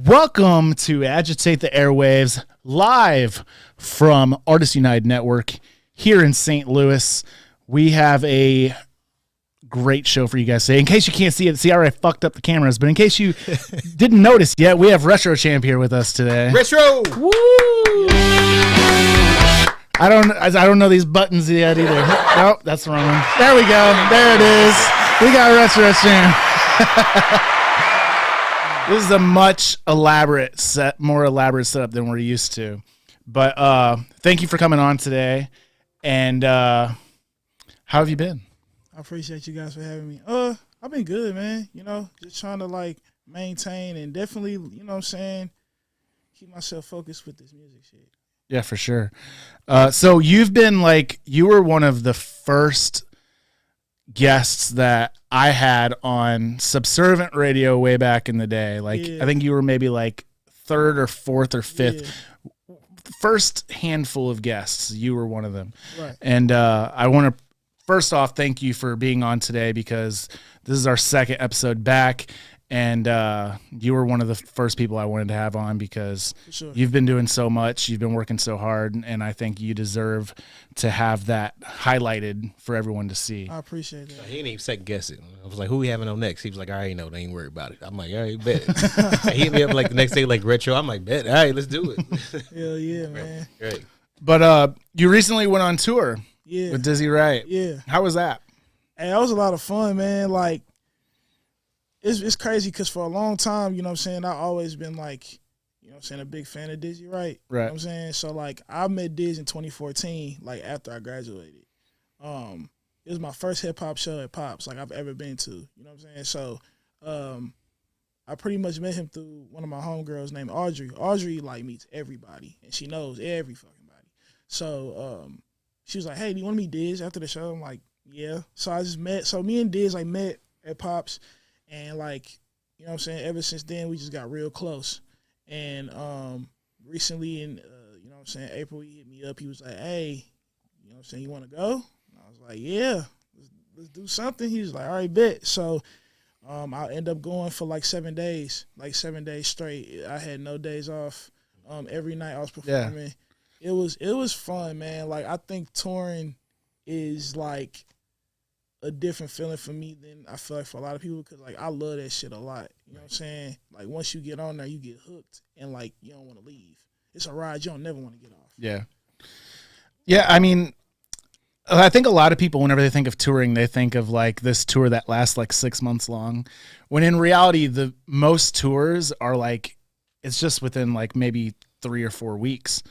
Welcome to Agitate the Airwaves, live from Artists United Network here in St. Louis. We have a great show for you guys today. In case you can't see it, I already fucked up the cameras, but in case you didn't notice yet, we have Retro Champ here with us today. Retro! Woo! I don't know these buttons yet either. Oh, that's the wrong one. There we go. There it is. We got Retro Champ. This is a more elaborate setup than we're used to. But thank you for coming on today. And how have you been? I appreciate you guys for having me. I've been good, man. You know, just trying to maintain and definitely, you know what I'm saying, keep myself focused with this music shit. Yeah, for sure. So you've been you were one of the first guests that I had on Subservient Radio way back in the day. I think you were maybe third or fourth or fifth. Yeah. First handful of guests, you were one of them. Right. And I want to first off thank you for being on today, because this is our second episode back, and you were one of the first people I wanted to have on because you've been doing so much, you've been working so hard, and I think you deserve to have that highlighted for everyone to see. I appreciate that. He didn't even second guess it. I was like, who we having on next? He was like, I already know, they ain't worried about it. I'm like, all right, bet. He hit me up the next day Retro. I'm like, bet, all right, let's do it. Hell yeah, man. Great. But you recently went on tour with Dizzy Wright. Yeah. How was that? Hey, that was a lot of fun, man. It's crazy because for a long time, you know what I'm saying, I've always been a big fan of Dizzy Wright. Right. You know what I'm saying? So I met Diz in 2014, after I graduated. It was my first hip hop show at Pops I've ever been to. You know what I'm saying? So I pretty much met him through one of my homegirls named Audrey. Audrey meets everybody and she knows every fucking body. So she was like, hey, do you want to meet Diz after the show? I'm like, yeah. So me and Diz met at Pops. And you know what I'm saying, ever since then we just got real close. And recently in you know what I'm saying, April, he hit me up. He was like, hey, you know what I'm saying, you want to go? And I was like, yeah, let's do something. He was like, all right, bet. So I end up going for 7 days, 7 days straight. I had no days off. Every night I was performing. Yeah. It was fun, man. I think touring is a different feeling for me than I feel for a lot of people, because I love that shit a lot. You know what I'm saying? Once you get on there, you get hooked and you don't want to leave. It's a ride you don't never want to get off. Yeah. Yeah, I mean, I think a lot of people, whenever they think of touring, they think of this tour that lasts 6 months long, when in reality the most tours are it's just within maybe 3 or 4 weeks.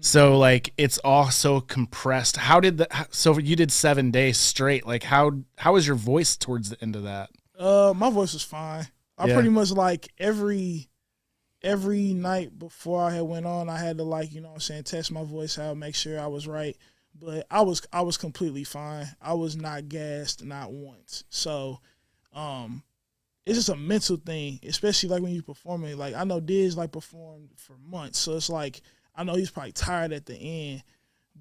So it's all so compressed. So you did 7 days straight. How was your voice towards the end of that? My voice was fine. I pretty much every night before I had went on, I had to you know what I'm saying, test my voice out, make sure I was right. But I was completely fine. I was not gassed, not once. So it's just a mental thing, especially when you're performing. I know Diz performed for months, so it's I know he's probably tired at the end,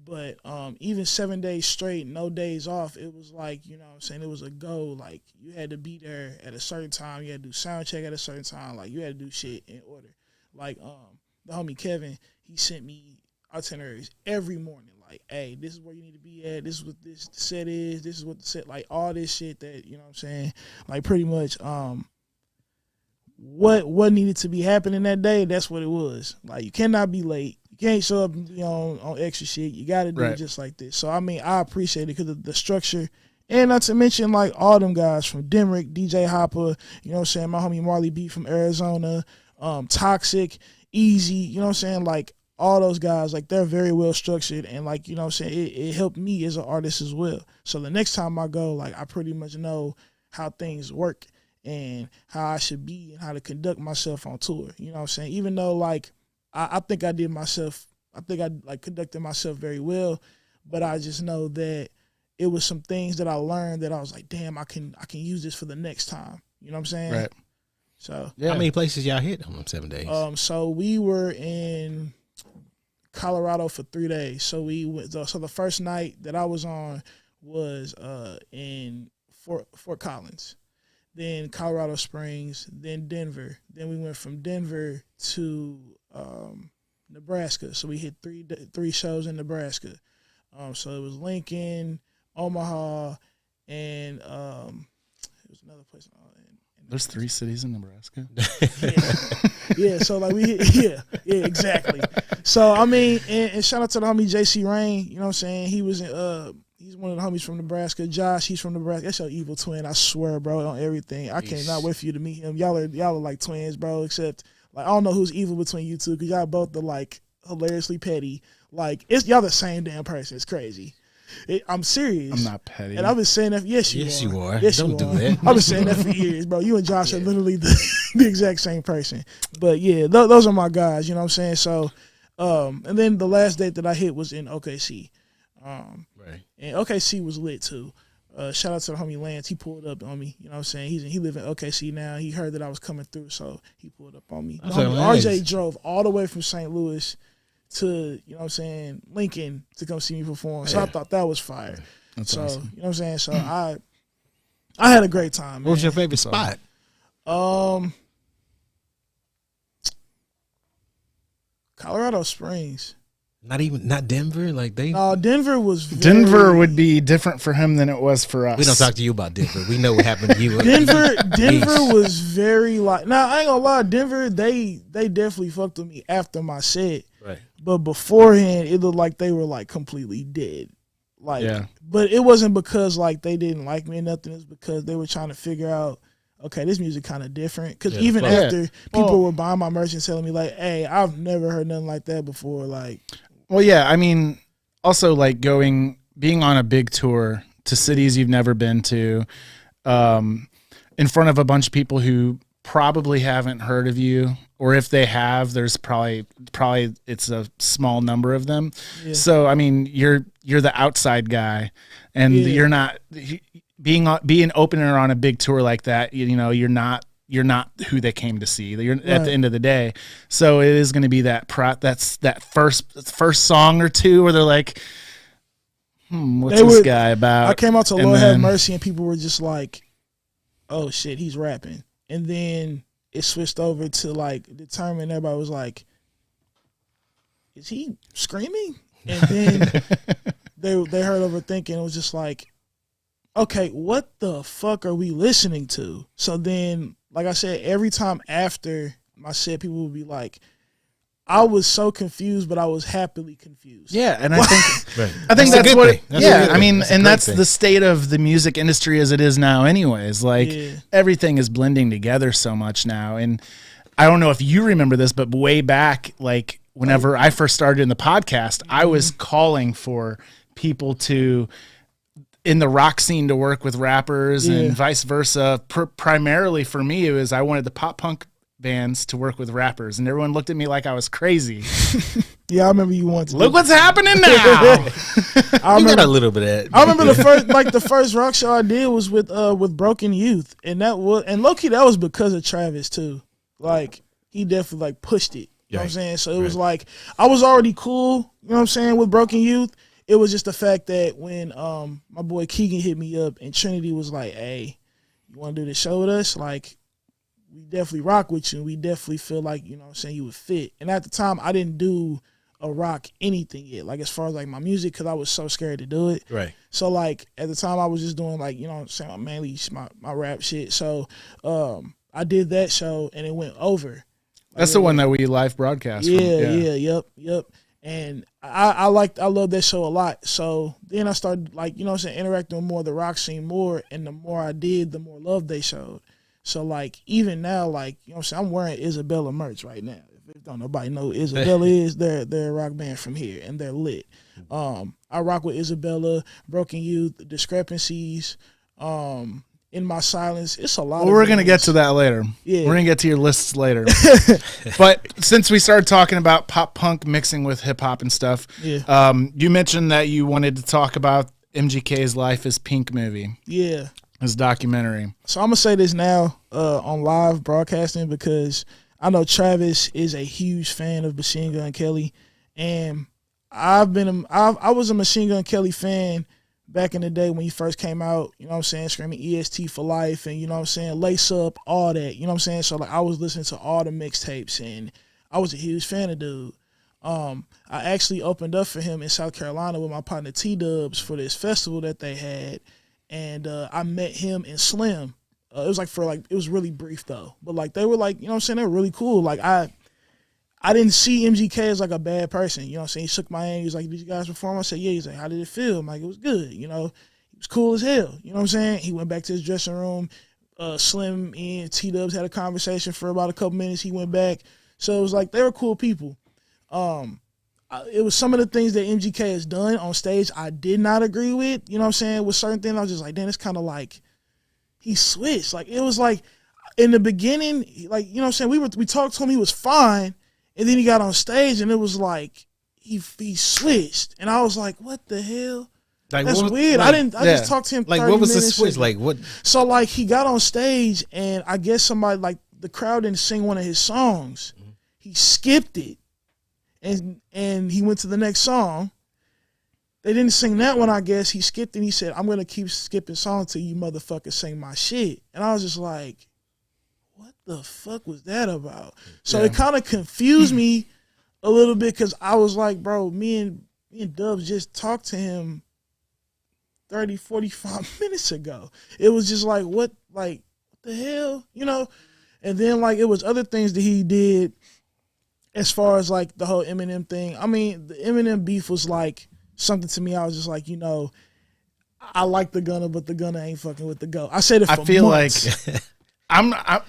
but even 7 days straight, no days off, it was you know what I'm saying, it was a go. You had to be there at a certain time. You had to do sound check at a certain time. You had to do shit in order. The homie Kevin, he sent me itineraries every morning. Hey, this is where you need to be at. This is what this set is. This is what the set, all this shit that, you know what I'm saying, pretty much what needed to be happening that day, that's what it was. You cannot be late. You can't show up, on extra shit. You got to do it just like this. So, I mean, I appreciate it because of the structure. And not to mention, all them guys from Demrick, DJ Hopper, you know what I'm saying, my homie Marley B from Arizona, Toxic, Easy, you know what I'm saying, all those guys, they're very well structured. And, you know what I'm saying, it helped me as an artist as well. So, the next time I go, I pretty much know how things work and how I should be and how to conduct myself on tour. You know what I'm saying? Even though, I think I conducted myself very well, but I just know that it was some things that I learned that I was like, damn, I can use this for the next time. You know what I'm saying? Right. So yeah. How many places y'all hit on them 7 days? So we were in Colorado for 3 days. So the first night that I was on was in Fort Collins. then Colorado Springs, then Denver. Then we went from Denver to Nebraska. So we hit three shows in Nebraska. So it was Lincoln, Omaha, and it was another place. There's 3 cities in Nebraska. Yeah. So like yeah, exactly. So I mean, and shout out to the homie JC Rain. You know what I'm saying? He was he's one of the homies from Nebraska. Josh, he's from Nebraska. That's your evil twin. I swear, bro, on everything. I cannot wait for you to meet him. Y'all are like twins, bro. Except like I don't know who's evil between you two because y'all both are like hilariously petty. Like y'all the same damn person. It's crazy. I'm serious. I'm not petty. And I've been saying that. Yes, you are. Yes, Don't do that. I've been saying that for years, bro. You and Josh are literally the exact same person. But yeah, those are my guys. You know what I'm saying? So, and then the last date that I hit was in OKC. Right. And OKC was lit too. Shout out to the homie Lance. He pulled up on me. You know what I'm saying? He live in OKC now. He heard that I was coming through, so he pulled up on me. The homie RJ drove all the way from St. Louis to, you know what I'm saying, Lincoln to come see me perform. So I thought that was fire. That's so, awesome. you know what I'm saying? So I had a great time, man. What was your favorite spot? Colorado Springs. Not Denver? Like No, Denver was Denver would be different for him than it was for us. We don't talk to you about Denver. We know what happened to you. Denver was very like. Now I ain't gonna lie, Denver they definitely fucked with me after my set. Right. But beforehand, it looked like they were like completely dead. Like, Yeah. But it wasn't because like they didn't like me or nothing. It's because they were trying to figure out, okay, this music kind of different. Because even after people were buying my merch and telling me like, hey, I've never heard nothing like that before. Like, well, yeah, I mean, also like being on a big tour to cities you've never been to, in front of a bunch of people who probably haven't heard of you, or if they have, there's probably it's a small number of them. Yeah. So I mean, you're the outside guy, and you're not being opener on a big tour like that. You know, you're not who they came to see. You're at the end of the day. So it is going to be that first song or two where they're like, what's this guy about? I came out to Lord Have Mercy, and people were just like, oh shit, he's rapping. And then it switched over to like Determined. Everybody was like, is he screaming? And then they heard Overthinking. It was just like, okay, what the fuck are we listening to? So then, like I said, every time after my set, people would be like, I was so confused, but I was happily confused. Yeah, and I think that's what. I mean, and that's the state of the music industry as it is now. Anyways, like everything is blending together so much now, and I don't know if you remember this, but way back, like whenever I first started in the podcast, I was calling for people in the rock scene to work with rappers and vice versa. Primarily for me, it was I wanted the pop punk bands to work with rappers, and everyone looked at me like I was crazy. Yeah, I remember you wanted to. Look what's happening now. I got a little bit of that. I remember the first rock show I did was with Broken Youth, and low key that was because of Travis too. Like he definitely like pushed it. You know what I'm saying? So it was like I was already cool. You know what I'm saying with Broken Youth. It was just the fact that when my boy Keegan hit me up and Trinity was like, "Hey, you want to do the show with us?" Like, we definitely rock with you. We definitely feel like, you know what I'm saying, you would fit. And at the time, I didn't do a rock anything yet, like as far as like my music, because I was so scared to do it. Right. So like at the time, I was just doing like, you know what I'm saying, mainly my rap shit. So I did that show and it went over. Like, that's the one that we live broadcast. Yep. And I love that show a lot. So then I started like, you know what I'm saying, interacting with more of the rock scene more, and the more I did, the more love they showed. So like even now, like, you know what I'm saying, I'm wearing Isabella merch right now. If don't nobody know who Isabella is, they're a rock band from here and they're lit. I rock with Isabella, Broken Youth, Discrepancies, In My Silence. It's a lot. Well, we're gonna get to that later. Yeah, we're gonna get to your lists later. But since we started talking about pop punk mixing with hip hop and stuff, you mentioned that you wanted to talk about MGK's Life is Pink movie. Yeah. His documentary. So I'm gonna say this now on live broadcasting because I know Travis is a huge fan of Machine Gun Kelly, and I was a Machine Gun Kelly fan back in the day when he first came out, you know what I'm saying, screaming EST for life and, you know what I'm saying, lace up, all that, you know what I'm saying? So, like, I was listening to all the mixtapes and I was a huge fan of dude. I actually opened up for him in South Carolina with my partner T-Dubs for this festival that they had, and I met him and Slim. It was it was really brief though, but like they were like, you know what I'm saying, they were really cool. Like I didn't see MGK as like a bad person, you know what I'm saying. He shook my hand, he was like, did you guys perform? I said, yeah. He's like, how did it feel? I'm like, it was good, you know. He was cool as hell, you know what I'm saying. He went back to his dressing room. Slim and T-Dubs had a conversation for about a couple minutes. He went back, so it was like they were cool people. It was some of the things that MGK has done on stage I did not agree with, you know what I'm saying. With certain things I was just like, damn, it's kind of like he switched. Like, it was like in the beginning, like, you know what I'm saying, we talked to him, he was fine, and then he got on stage and it was like he switched, and I was like, what the hell? Like, that's weird. Like, I just talked to him 30 like, what was the minutes switch? ago. Like, what? So, like, he got on stage and I guess somebody, like, the crowd didn't sing one of his songs. Mm-hmm. He skipped it and he went to the next song. They didn't sing that one, I guess. He skipped and he said, I'm going to keep skipping songs till you motherfuckers sing my shit. And I was just like, what the fuck was that about? So it kind of confused me a little bit because I was like, bro, me and Dubs just talked to him 30, 45 minutes ago. It was just like, what the hell? You know? And then, like, it was other things that he did as far as, like, the whole Eminem thing. I mean, the Eminem beef was, like, something to me. I was just like, you know, I like the Gunna, but the Gunna ain't fucking with the GOAT. I said it for months. Like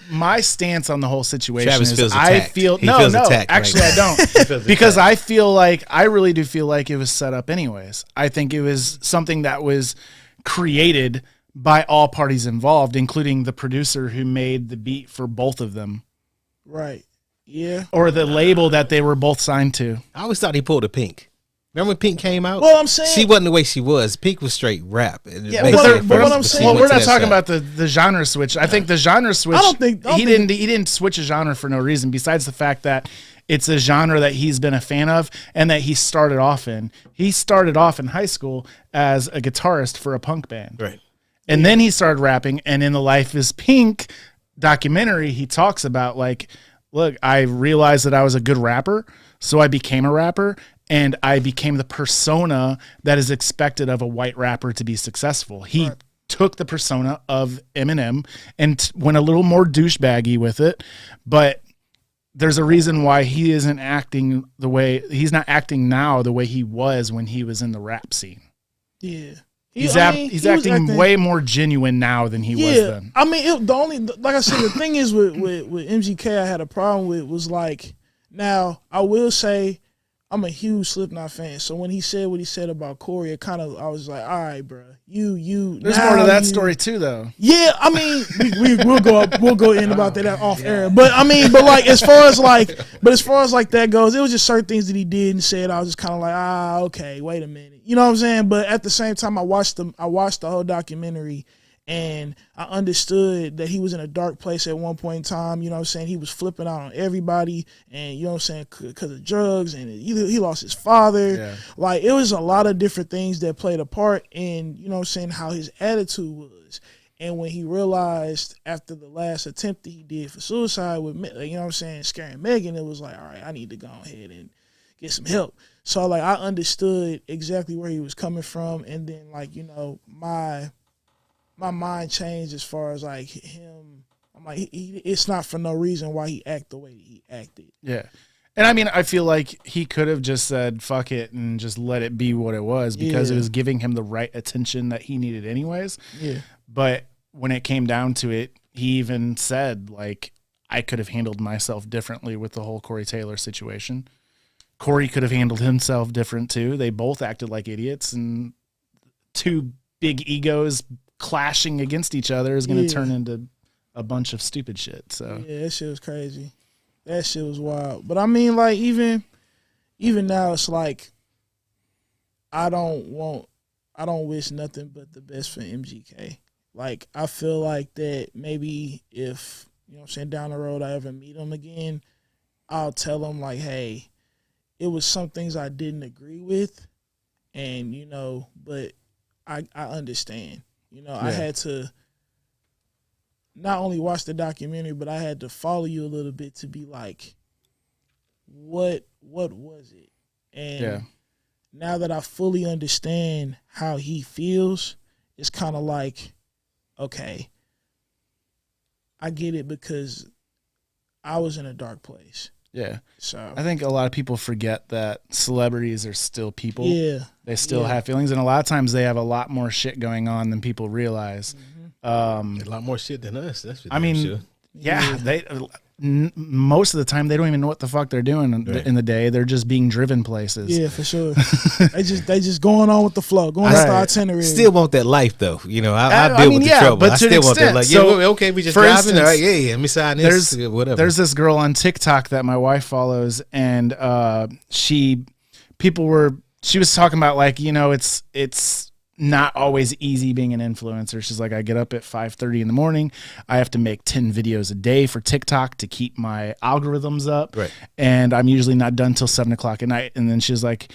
my stance on the whole situation Travis is feels I attacked. feel He no, feels no, attacked actually right I don't because I feel like I really do feel like it was set up anyways. I think it was something that was created by all parties involved, including the producer who made the beat for both of them. Right. Yeah. Or the label that they were both signed to. I always thought he pulled a Pink. Remember when Pink came out? Well, I'm saying she wasn't the way she was. Pink was straight rap. Yeah, but what I'm saying, well, we're not talking about the genre switch. I think the genre switch. He didn't switch a genre for no reason. Besides the fact that it's a genre that he's been a fan of and that he started off in. He started off in high school as a guitarist for a punk band, right? And then he started rapping. And in the Life Is Pink documentary, he talks about like, look, I realized that I was a good rapper, so I became a rapper. And I became the persona that is expected of a white rapper to be successful. He took the persona of Eminem and went a little more douchebaggy with it. But there's a reason why he isn't acting the way he's not acting now the way he was when he was in the rap scene. Yeah. He's acting way more genuine now than he was then. I mean, like I said, the thing is with MGK I had a problem with was like, now I will say, I'm a huge Slipknot fan, so when he said what he said about Corey, it kind of I was like, all right, bro, you. There's more to that story too, though. Yeah, I mean, we'll go in about that off air, but I mean, as far as that goes, it was just certain things that he did and said. I was just kind of like, okay, wait a minute, you know what I'm saying? But at the same time, I watched the whole documentary. And I understood that he was in a dark place at one point in time. You know what I'm saying? He was flipping out on everybody, and you know what I'm saying, because of drugs, and he lost his father. Yeah. Like, it was a lot of different things that played a part in, you know what I'm saying, how his attitude was. And when he realized after the last attempt that he did for suicide with, you know what I'm saying, scaring Megan, it was like, all right, I need to go ahead and get some help. So, like, I understood exactly where he was coming from, and then, like, you know, my mind changed as far as like him. I'm like, it's not for no reason why he act the way he acted. Yeah. And I mean, I feel like he could have just said, fuck it, and just let it be what it was because it was giving him the right attention that he needed anyways. Yeah. But when it came down to it, he even said, like, I could have handled myself differently with the whole Corey Taylor situation. Corey could have handled himself different too. They both acted like idiots, and two big egos clashing against each other is going to turn into a bunch of stupid shit. So yeah, that shit was crazy. That shit was wild. But I mean, like, even now, it's like I don't wish nothing but the best for MGK. Like, I feel like that maybe if, you know what I'm saying, down the road I ever meet him again, I'll tell him like, hey, it was some things I didn't agree with, and you know, but I understand. You know, I had to not only watch the documentary, but I had to follow you a little bit to be like, what was it? And now that I fully understand how he feels, it's kind of like, okay, I get it because I was in a dark place. Yeah. So I think a lot of people forget that celebrities are still people. Yeah. They still have feelings, and a lot of times they have a lot more shit going on than people realize. A lot more shit than us. That's for I mean, sure. they most of the time they don't even know what the fuck they're doing in the day. They're just being driven places. Yeah, for sure. they just going on with the flow, going off the itinerary. Still want that life though. You know, I deal with the trouble. But I still want that life. So, yeah, okay, we just for driving. Instance, all right, yeah, let me sign this. Whatever. There's this girl on TikTok that my wife follows, and she was talking about, like, you know, it's not always easy being an influencer. She's like, I get up at 5:30 in the morning. I have to make 10 videos a day for TikTok to keep my algorithms up. Right. And I'm usually not done till 7:00 at night. And then she's like,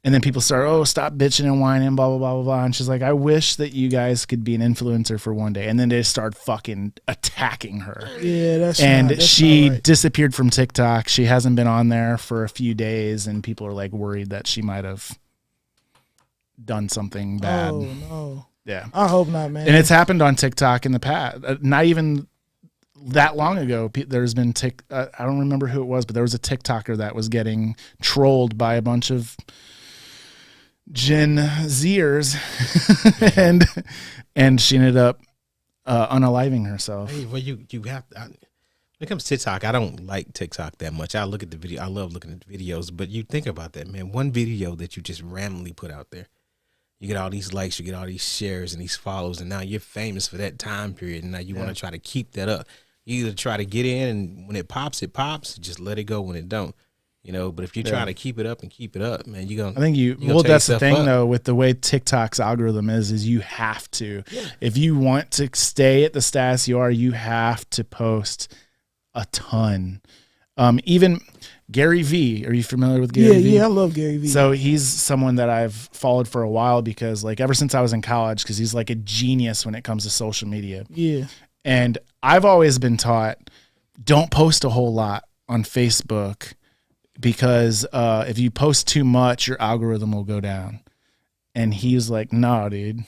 and then people start, oh, stop bitching and whining, blah, blah, blah, blah, blah. And she's like, I wish that you guys could be an influencer for one day. And then they start fucking attacking her. Yeah, that's she not right. disappeared from TikTok. She hasn't been on there for a few days, and people are like worried that she might have done something bad. Oh no. Yeah. I hope not, man. And it's happened on TikTok in the past. Not even that long ago. There's been I don't remember who it was, but there was a TikToker that was getting trolled by a bunch of Gen Zers, and she ended up unaliving herself. Hey, well, you have to. When it comes to TikTok, I don't like TikTok that much. I look at the video. I love looking at the videos, but you think about that, man. One video that you just randomly put out there, you get all these likes, you get all these shares and these follows, and now you're famous for that time period, and now you want to try to keep that up. You either try to get in, and when it pops, just let it go when it don't. You know, but if you try to keep it up, man, you're gonna. I think that's the thing though, with the way TikTok's algorithm is you have to, if you want to stay at the status you are, you have to post a ton. Even Gary V. Are you familiar with Gary V? Yeah, I love Gary V. So he's someone that I've followed for a while because, like, ever since I was in college, because he's like a genius when it comes to social media. Yeah. And I've always been taught, don't post a whole lot on Facebook, because if you post too much, your algorithm will go down. And he was like, nah, dude.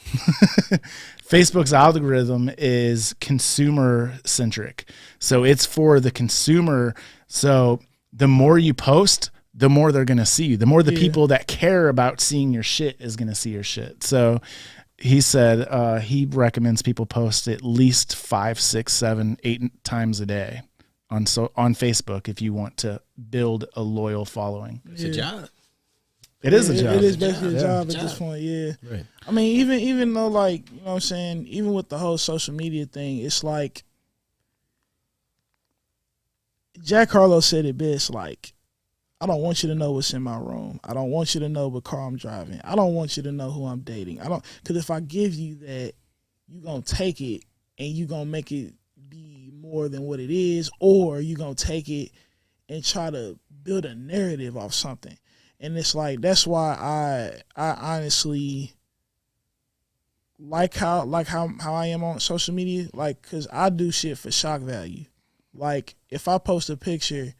Facebook's algorithm is consumer centric. So it's for the consumer. So the more you post, the more they're going to see you. The more the people that care about seeing your shit is going to see your shit. So he said he recommends people post at least 5, 6, 7, 8 times a day on Facebook if you want to build a loyal following. It's a job. It is a job. It is basically a job at this point, Right. I mean, even though, like, you know what I'm saying, even with the whole social media thing, it's like Jack Harlow said it best, like, I don't want you to know what's in my room. I don't want you to know what car I'm driving. I don't want you to know who I'm dating. Because if I give you that, you're going to take it and you're going to make it be more than what it is, or you're going to take it and try to build a narrative off something. And it's like, that's why I honestly like how I am on social media, like, because I do shit for shock value. Like, if I post a picture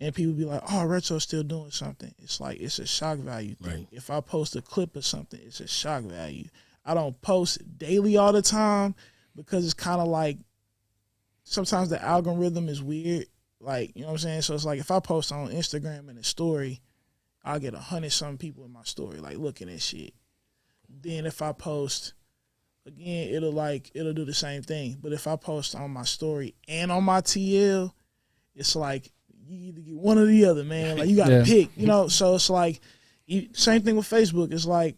and people be like, oh, Retro's still doing something, it's like, it's a shock value thing. Right. If I post a clip of something, it's a shock value. I don't post daily all the time because it's kind of like, sometimes the algorithm is weird. Like, you know what I'm saying? So it's like, if I post on Instagram in a story, I'll get 100-something people in my story, like, looking at shit. Then if I post, again, it'll do the same thing. But if I post on my story and on my TL, it's like, you either get one or the other, man. Like, you got to pick, you know? So it's like, same thing with Facebook. It's like,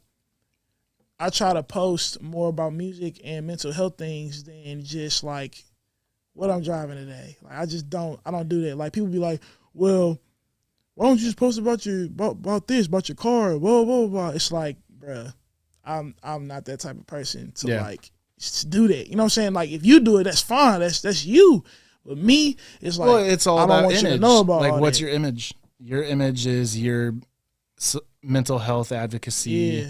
I try to post more about music and mental health things than just, like, what I'm driving today. Like, I don't do that. Like, people be like, well, why don't you just post about your car, blah, blah, blah. It's like, bruh, I'm not that type of person to like do that. You know what I'm saying? Like, if you do it, that's fine. That's you. But me, it's like, it's all I don't about want image. you to know about like, all what's that. your image? Your image is your mental health advocacy,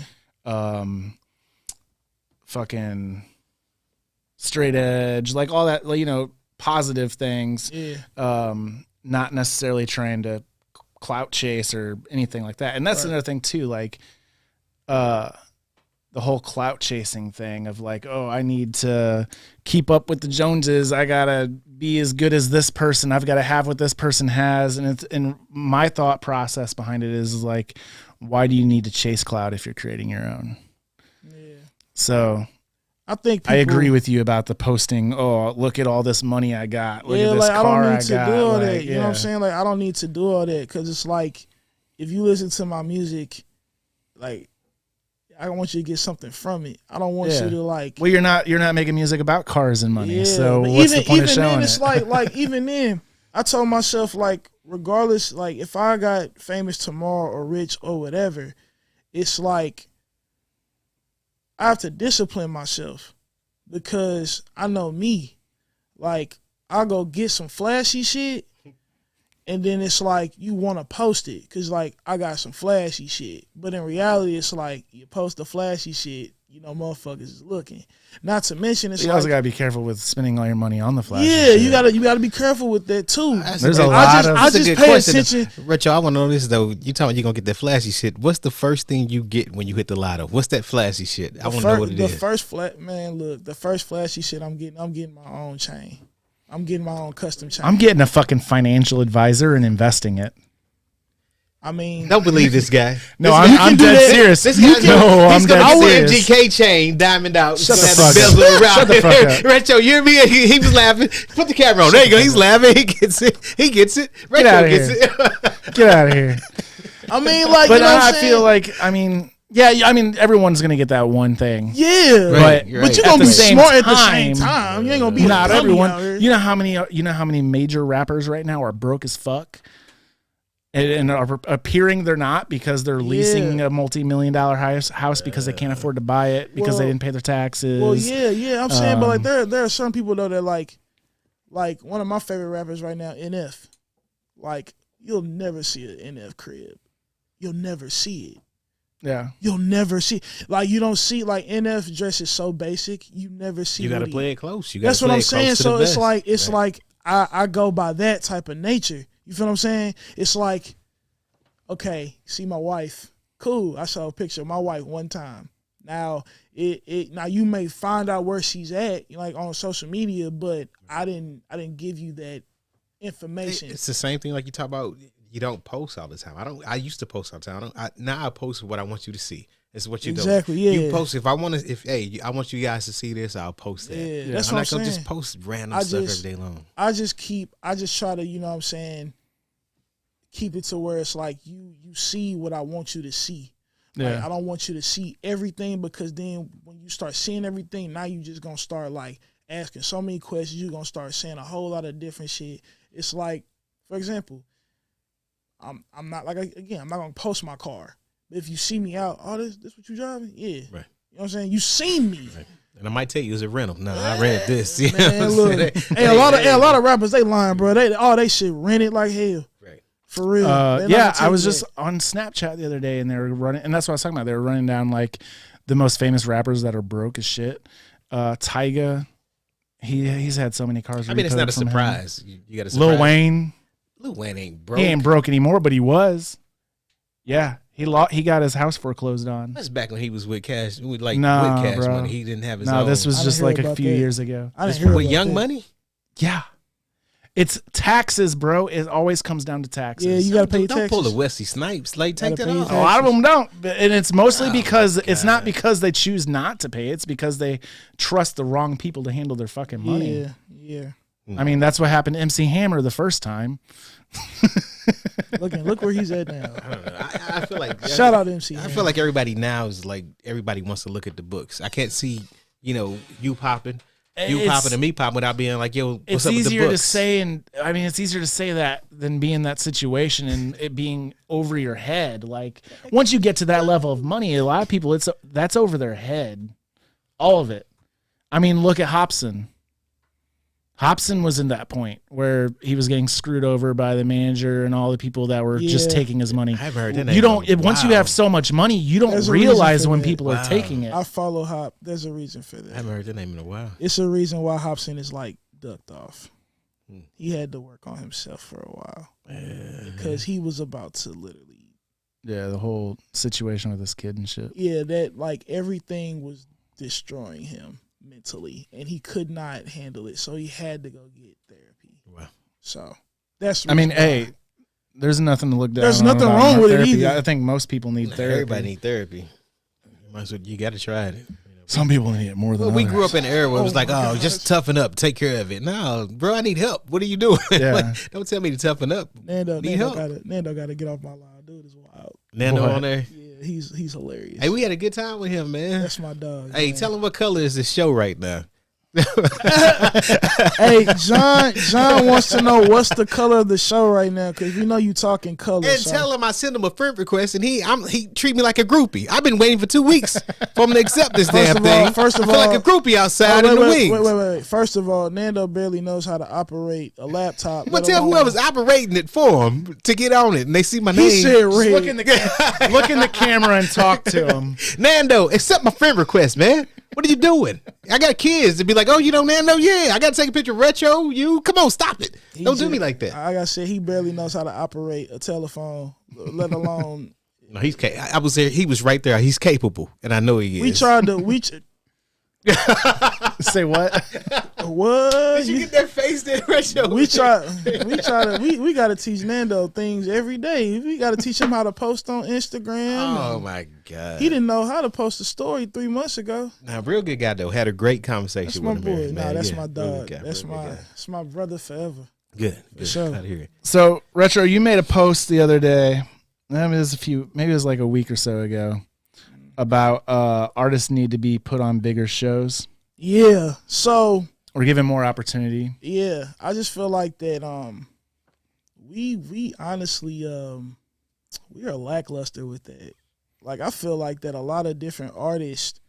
fucking straight edge, like all that, you know, positive things. Yeah. Not necessarily trying to clout chase or anything like that. And that's another thing too, like the whole clout chasing thing of like, oh, I need to keep up with the Joneses. I gotta be as good as this person. I've got to have what this person has. And my thought process behind it is like, why do you need to chase clout if you're creating your own? Yeah. So I think I agree with you about the posting. Oh, look at all this money I got. Look at this like, car I don't I need to got. do all Like, that. You know what I'm saying? Like, I don't need to do all that because it's like, if you listen to my music, like, I want you to get something from it. I don't want you to like. Well, you're not making music about cars and money. Yeah, so but what's the point of even showing then, it? it's like even then, I told myself like, regardless, like if I got famous tomorrow or rich or whatever, it's like I have to discipline myself because I know me. Like I go get some flashy shit. And then it's like you want to post it because like I got some flashy shit, but in reality it's like you post the flashy shit, you know, motherfuckers is looking. Not to mention it's you also gotta be careful with spending all your money on the flashy. Yeah, shit. you gotta be careful with that too. There's a lot of. I just pay attention. Retro, I want to know this though. You talking you're gonna get that flashy shit? What's the first thing you get when you hit the lotto? What's that flashy shit? I want to know what it is. The first the first flashy shit I'm getting my own chain. I'm getting my own custom chain. I'm getting a fucking financial advisor and investing it. I mean, don't believe this guy. No, I'm dead serious. This guy's I'm dead serious. MGK chain, diamond out. Shut the fuck up. Shut the fuck up. Retro, you hear me? He was laughing. Put the camera on. There you go. He's laughing. He gets it. He gets it. Retro gets it. Get out of here. I mean, like, but you know what I I'm saying? feel like, I mean, yeah, I mean, everyone's gonna get that one thing. Yeah, but you're gonna be smart at the same time. You ain't gonna be not everyone. Out here. You know how many major rappers right now are broke as fuck, and are appearing they're not because they're leasing a multi-million-dollar house because they can't afford to buy it because they didn't pay their taxes. Well, yeah, I'm saying, but like there are some people though that like one of my favorite rappers right now, NF. Like you'll never see an NF crib. You'll never see it. Yeah, you'll never see like you don't see like NF dress is so basic. You never see. You gotta play it close. That's what I'm saying. So it's like I go by that type of nature. You feel what I'm saying? It's like, okay, see my wife, cool. I saw a picture of my wife one time. Now now you may find out where she's at, like on social media, but I didn't give you that information. It's the same thing like you talk about. You don't post all the time. I used to post all the time. Now I post what I want you to see. It's what you do. Exactly. Yeah. You post I want you guys to see this. I'll post that. Yeah. That's I'm what not I'm gonna saying. just post random stuff every day long. I just try to, you know what I'm saying, keep it to where it's like you see what I want you to see. Yeah. Like, I don't want you to see everything because then when you start seeing everything, now you just gonna start like asking so many questions. You're gonna start saying a whole lot of different shit. It's like, for example, I'm not like I'm not gonna post my car. But if you see me out, oh this what you driving? Yeah. Right. You know what I'm saying? You seen me. Right. And I might tell you it's a rental. No, I read this. You man, look, a lot of rappers they lying, bro. They shit rented like hell. Right. For real. Yeah, I was just on Snapchat the other day and they were running, and that's what I was talking about. They were running down like the most famous rappers that are broke as shit. Tyga, he's had so many cars. I mean, it's not a surprise. You got a surprise. Lil Wayne. Lil Wayne ain't broke. He ain't broke anymore, but he was. Yeah, he got his house foreclosed on. That's back when he was with cash, with cash bro. money. He didn't have his own. No, this was just like a few years ago. I didn't hear with about Young that. Money. Yeah, it's taxes, bro. It always comes down to taxes. Yeah, you gotta pay Don't taxes. pull the Wesley Snipes. Like take that off. A lot of them don't, and it's mostly because it's not because they choose not to pay. It's because they trust the wrong people to handle their fucking money. Yeah. I mean, that's what happened to MC Hammer the first time. Look where he's at now. I don't know. I feel like Shout out to MC. I feel like everybody now is like everybody wants to look at the books. I can't see you popping and me popping without being like, yo, what's up with the books? It's easier to say, and I mean, it's easier to say that than be in that situation and it being over your head. Like once you get to that level of money, a lot of people that's over their head, all of it. I mean, look at Hobson. Hobson was in that point where he was getting screwed over by the manager and all the people that were just taking his money. I've heard that. You don't. Once you have so much money, you don't realize when people are taking it. I follow Hop. There's a reason for that. I haven't heard that name in a while. It's a reason why Hobson is like ducked off. He had to work on himself for a while because he was about to literally. Yeah, the whole situation with this kid and shit. Yeah, that like everything was destroying him mentally, and he could not handle it, so he had to go get therapy. Wow. So that's. I mean, hey, there's nothing to look down. There's nothing wrong with it either. I think most people need therapy. Everybody need therapy. You got to try it. Some people need it more than we others. grew up in an era where it was like, just toughen up, take care of it. No, bro, I need help. What are you doing? Yeah. Like, don't tell me to toughen up. Nando help. got to get off my line. Dude is wild. Nando on there. Yeah, he's hilarious. Hey, we had a good time with him, man. That's my dog. Hey, man. tell him what color is this show right now. Hey, John wants to know what's the color of the show right now because we know you talking color. And tell him I sent him a friend request and he treat me like a groupie. I've been waiting for 2 weeks for him to accept this damn thing. First of I feel all, like a groupie outside in the wings. Wait. First of all, Nando barely knows how to operate a laptop. But tell whoever's operating it for him to get on it and they see my name. He said, look in the camera and talk to him. Nando, accept my friend request, man. What are you doing? I got kids to be like, oh, you know, Nando, yeah, I got to take a picture of retro. You come on, stop it. Don't do me like that. Like I said, he barely knows how to operate a telephone, let alone. No, he's. I was there. He was right there. He's capable, and I know he is. We tried to. Say what? What? Did you get that face there, retro? We got to teach Nando things every day. We got to teach him how to post on Instagram. Oh my God. He didn't know how to post a story 3 months ago. Now, real good guy though. Had a great conversation That's with my him. boy. Nah, that's my dog. Guy, that's my brother forever. Good. Sure. Glad to hear it. So, Retro, you made a post the other day. Maybe it was like a week or so ago about artists need to be put on bigger shows. Yeah. So. Or given more opportunity. Yeah, I just feel like that. We honestly we are lackluster with that. Like I feel like that a lot of different artists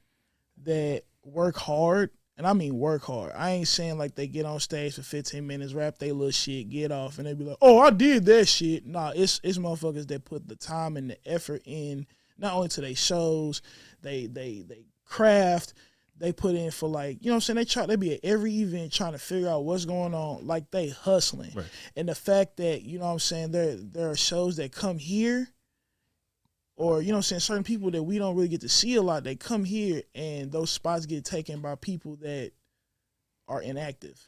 that work hard, and I mean work hard. I ain't saying like they get on stage for 15 minutes, rap they little shit, get off, and they be like, "Oh, I did that shit." Nah, it's motherfuckers that put the time and the effort in, not only to their shows, they craft. They put in for like, you know what I'm saying? They be at every event trying to figure out what's going on. Like they hustling. Right. And the fact that, you know what I'm saying, there are shows that come here or, you know what I'm saying, certain people that we don't really get to see a lot, they come here and those spots get taken by people that are inactive.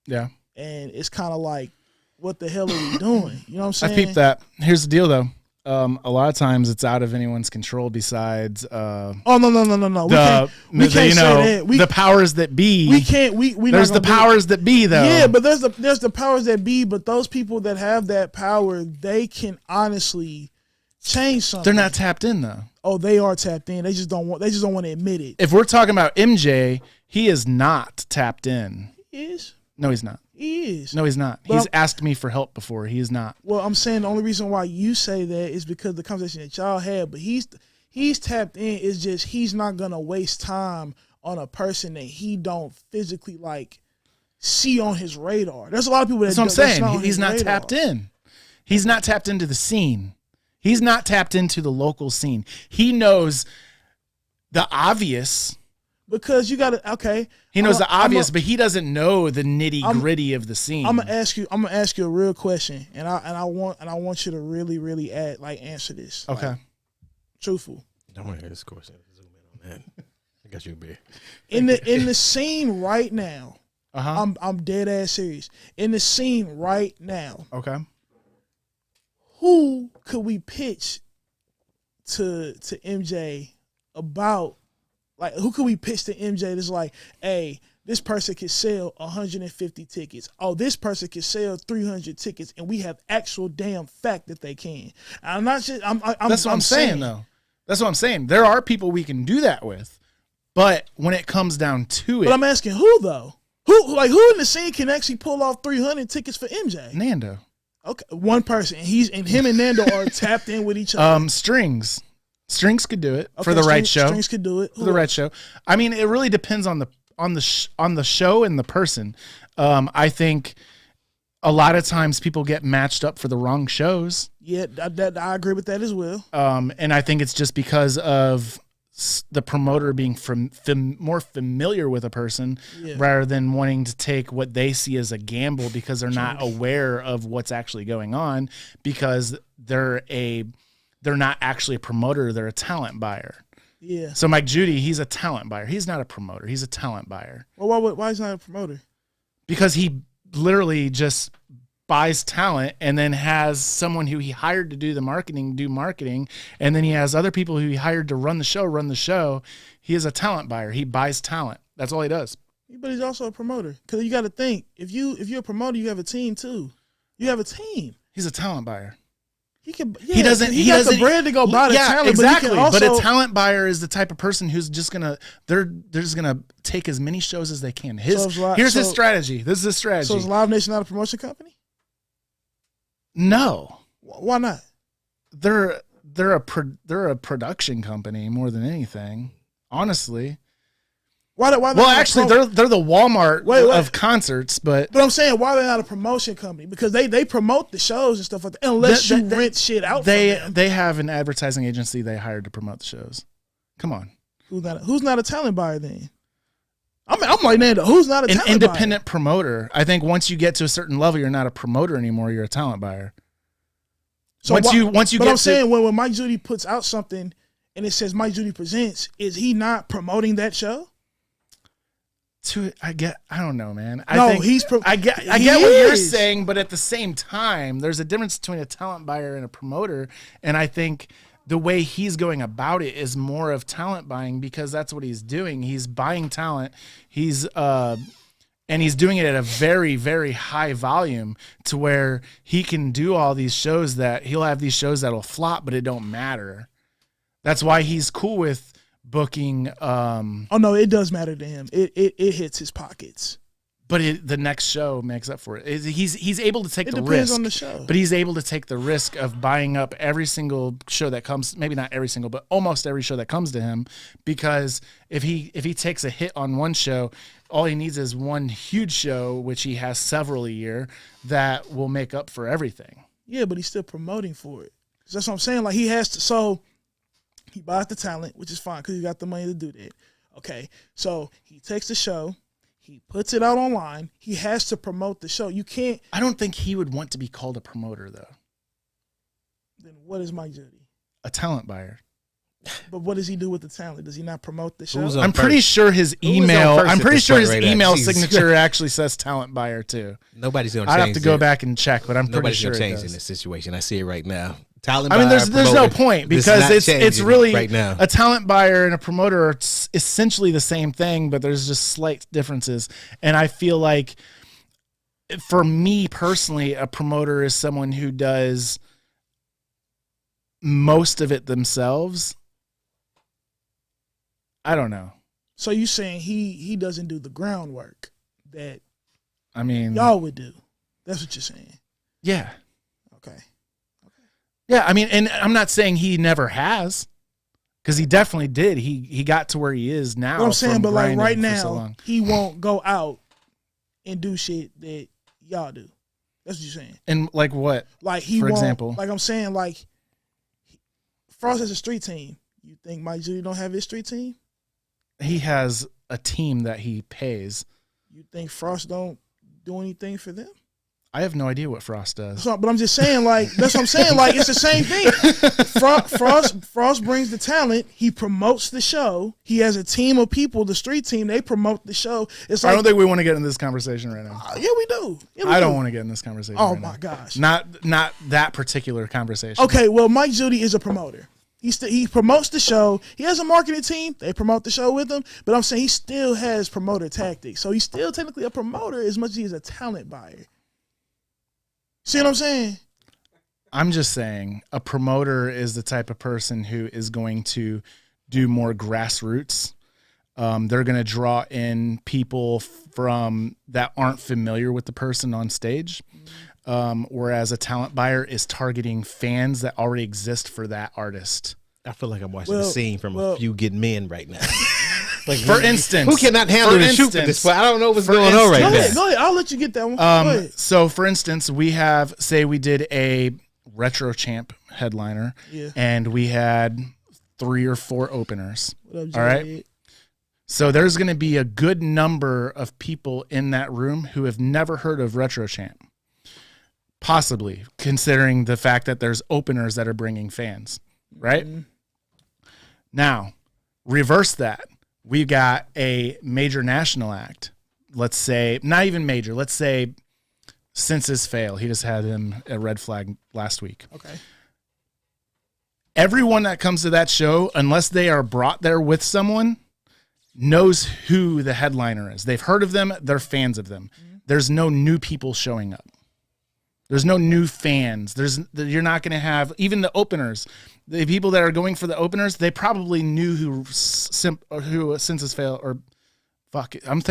Yeah. And it's kind of like, what the hell are we doing? You know what I'm saying? I peeped that. Here's the deal though. A lot of times it's out of anyone's control besides no. We can't say that. The powers that be. We can't there's the powers that be though. Yeah, but there's the powers that be, but those people that have that power, they can honestly change something. They're not tapped in though. Oh, they are tapped in. They just don't want to admit it. If we're talking about MJ, he is not tapped in. He is? No, he's not. He is. No, he's not. But he's asked me for help before. He is not. Well, I'm saying the only reason why you say that is because the conversation that y'all had, but he's tapped in. It's just he's not gonna waste time on a person that he don't physically like see on his radar. There's a lot of people that's what I'm saying. He's not tapped in. He's not tapped into the scene. He's not tapped into the local scene. He knows the obvious. Because you got to, okay. He knows the obvious, but he doesn't know the nitty gritty of the scene. I'm gonna ask you a real question, and I want you to really, really answer this. Okay. Like, truthful. I want to hear this question. Zoom in on that. I got you a beer. In the scene right now, I'm dead ass serious. In the scene right now, okay. Who could we pitch to MJ about? Like, who could we pitch to MJ that's like, hey, this person could sell 150 tickets. Oh, this person could sell 300 tickets, and we have actual damn fact that they can. I'm not just. That's what I'm saying, though. That's what I'm saying. There are people we can do that with, but when it comes down to it, but I'm asking who though? Who in the scene can actually pull off 300 tickets for MJ? Nando. Okay, one person. And him and Nando are tapped in with each other. Strings could do it for the right show. Strings could do it for the right show. I mean, it really depends on on the show and the person. I think a lot of times people get matched up for the wrong shows. Yeah, I agree with that as well. And I think it's just because of the promoter being more familiar with a person rather than wanting to take what they see as a gamble because they're not aware of what's actually going on because they're not actually a promoter. They're a talent buyer. Yeah. So Mike Judy, he's a talent buyer. He's not a promoter. He's a talent buyer. Well, why is he not a promoter? Because he literally just buys talent and then has someone who he hired to do marketing, and then he has other people who he hired to run the show. He is a talent buyer. He buys talent. That's all he does. But he's also a promoter because you got to think if you're a promoter, you have a team too. You have a team. He's a talent buyer. He can. He doesn't. He got the brand to go buy the talent. Exactly. But a talent buyer is the type of person who's just gonna. They're just gonna take as many shows as they can. Here's his strategy. This is his strategy. So is Live Nation not a promotion company? No. Why not? They're a production company more than anything. Honestly. Why well, actually, they're the Walmart of concerts, but I'm saying why they're not a promotion company because they promote the shows and stuff like that. Unless you rent shit out. They have an advertising agency they hired to promote the shows. Come on, who's not a talent buyer then? I'm like, man, who's not a talent independent promoter? I think once you get to a certain level, you're not a promoter anymore. You're a talent buyer. So once you but get I'm saying when Mike Judy puts out something and it says Mike Judy presents, is he not promoting that show? I don't know, man. I get what you're saying, but at the same time, there's a difference between a talent buyer and a promoter, and I think the way he's going about it is more of talent buying because that's what he's doing. He's buying talent. And he's doing it at a very, very high volume to where he can do all these shows he'll have these shows that'll flop, but it don't matter. That's why he's cool with booking. Oh no, it does matter to him. It hits his pockets. But the next show makes up for it. He's able to take the risk. It depends on the show. But he's able to take the risk of buying up every single show that comes. Maybe not every single, but almost every show that comes to him. Because if he takes a hit on one show, all he needs is one huge show, which he has several a year, that will make up for everything. Yeah, but he's still promoting for it. That's what I'm saying. Like he has to. So he buys the talent, which is fine because he got the money to do that. Okay, so he takes the show. He puts it out online. He has to promote the show. You can't. I don't think he would want to be called a promoter, though. Then what is Mike Judy? A talent buyer. But what does he do with the talent? Does he not promote the show? I'm pretty sure his email. I'm pretty sure his email signature actually says talent buyer too. Nobody's going to change. I'd have to go back and check, but I'm pretty sure nobody's going to change in this situation. I see it right now. Talent buyer, there's no point because it's really right now. A talent buyer and a promoter are essentially the same thing, but there's just slight differences. And I feel like, for me personally, a promoter is someone who does most of it themselves. I don't know. So you saying he doesn't do the groundwork that y'all would do? That's what you're saying. Yeah. Okay. Yeah, and I'm not saying he never has, because he definitely did. He got to where he is now. What I'm saying, but like right now, he won't go out and do shit that y'all do. That's what you're saying. And like what? Like he for won't, example, like I'm saying, like Frost has a street team. You think Mike Judy don't have his street team? He has a team that he pays. You think Frost don't do anything for them? I have no idea what Frost does. But I'm just saying, like, that's what I'm saying. Like, it's the same thing. Frost brings the talent. He promotes the show. He has a team of people, the street team. They promote the show. It's like, I don't think we want to get in this conversation right now. Yeah, we do. I don't want to get in this conversation. Oh my gosh. Not that particular conversation. Okay, well, Mike Judy is a promoter. He promotes the show. He has a marketing team. They promote the show with him. But I'm saying he still has promoter tactics. So he's still technically a promoter as much as he's a talent buyer. See what I'm saying? I'm just saying a promoter is the type of person who is going to do more grassroots. They're going to draw in people from that aren't familiar with the person on stage. Whereas a talent buyer is targeting fans that already exist for that artist. I feel like I'm watching a scene from A Few Good Men right now. Like, For instance, who cannot handle for the shoot for instance- this? But I don't know what's for going on right Go now. ahead, go ahead. I'll let you get that one. Go ahead. So, for instance, we have, say we did a Retro Champ headliner, Yeah. and we had 3 or 4 openers. What up, All right. Jay? So there's going to be a good number of people in that room who have never heard of Retro Champ. Possibly, considering the fact that there's openers that are bringing fans, right? Mm-hmm. Now, reverse that. We've got a major national act. Let's say, not even major, let's say Census Fail. He just had him a red flag last week. Okay. Everyone that comes to that show, unless they are brought there with someone, knows who the headliner is. They've heard of them. They're fans of them. There's no new people showing up. There's no new fans. You're not going to have even the openers. The people that are going for the openers, they probably knew who Census Fail or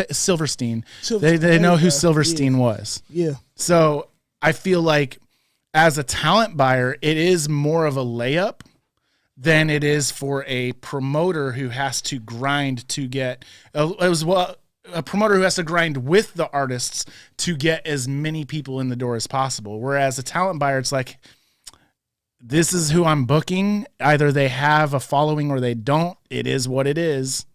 Silverstein. They know who Silverstein was. Yeah. So I feel like as a talent buyer, it is more of a layup than it is for a promoter who has to grind to get a promoter who has to grind with the artists to get as many people in the door as possible. Whereas a talent buyer, it's like, this is who I'm booking. Either they have a following or they don't. It is what it is.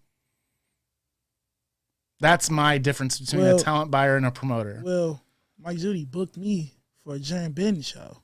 That's my difference between a talent buyer and a promoter. Well, Mike Judy booked me for a Jaron Benton show.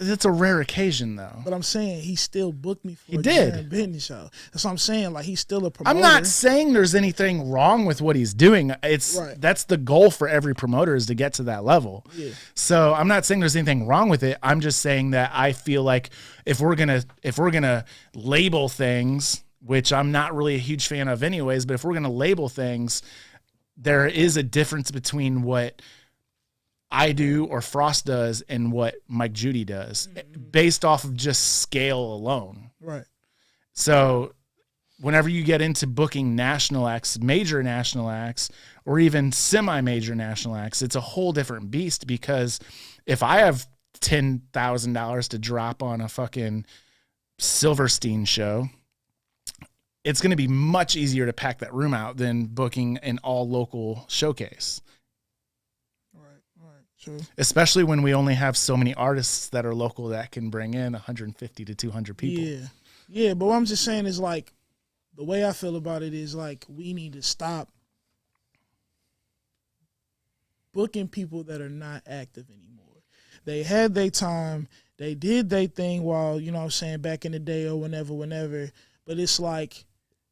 It's a rare occasion, though. But I'm saying he still booked me for a did. Jaron Benton show. That's what I'm saying. Like, he's still a promoter. I'm not saying there's anything wrong with what he's doing. That's the goal for every promoter, is to get to that level. Yeah. So I'm not saying there's anything wrong with it. I'm just saying that I feel like if we're gonna label things, which I'm not really a huge fan of anyways, but if we're gonna label things, there is a difference between what I do or Frost does and what Mike Judy does, based off of just scale alone. Right. So whenever you get into booking national acts, major national acts, or even semi-major national acts, it's a whole different beast, because if I have $10,000 to drop on a fucking Silverstein show, it's going to be much easier to pack that room out than booking an all local showcase. True. Especially when we only have so many artists that are local that can bring in 150 to 200 people. Yeah. Yeah, but what I'm just saying is, like, the way I feel about it is, like, we need to stop booking people that are not active anymore. They had their time. They did their thing while, you know what I'm saying, back in the day or whenever. But it's like,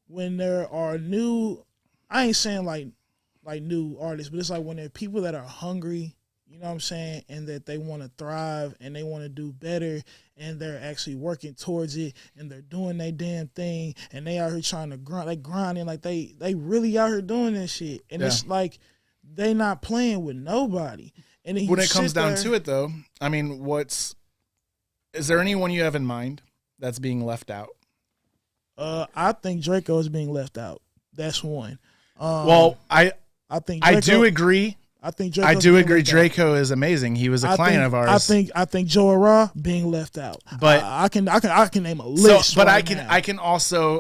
when there are new, I ain't saying like new artists, but it's like when there are people that are hungry, you know what I'm saying, and that they want to thrive and they want to do better, and they're actually working towards it, and they're doing their damn thing, and they out here trying to grind, they grinding, like they really out here doing this shit. And it's like, they not playing with nobody. And then when it comes down to it, though, I mean, is there anyone you have in mind that's being left out? I think Draco is being left out. That's one. I think Draco, I do agree. I do agree. Draco is amazing. He was a client of ours. I think Joe Ra being left out. But I can name a list. But right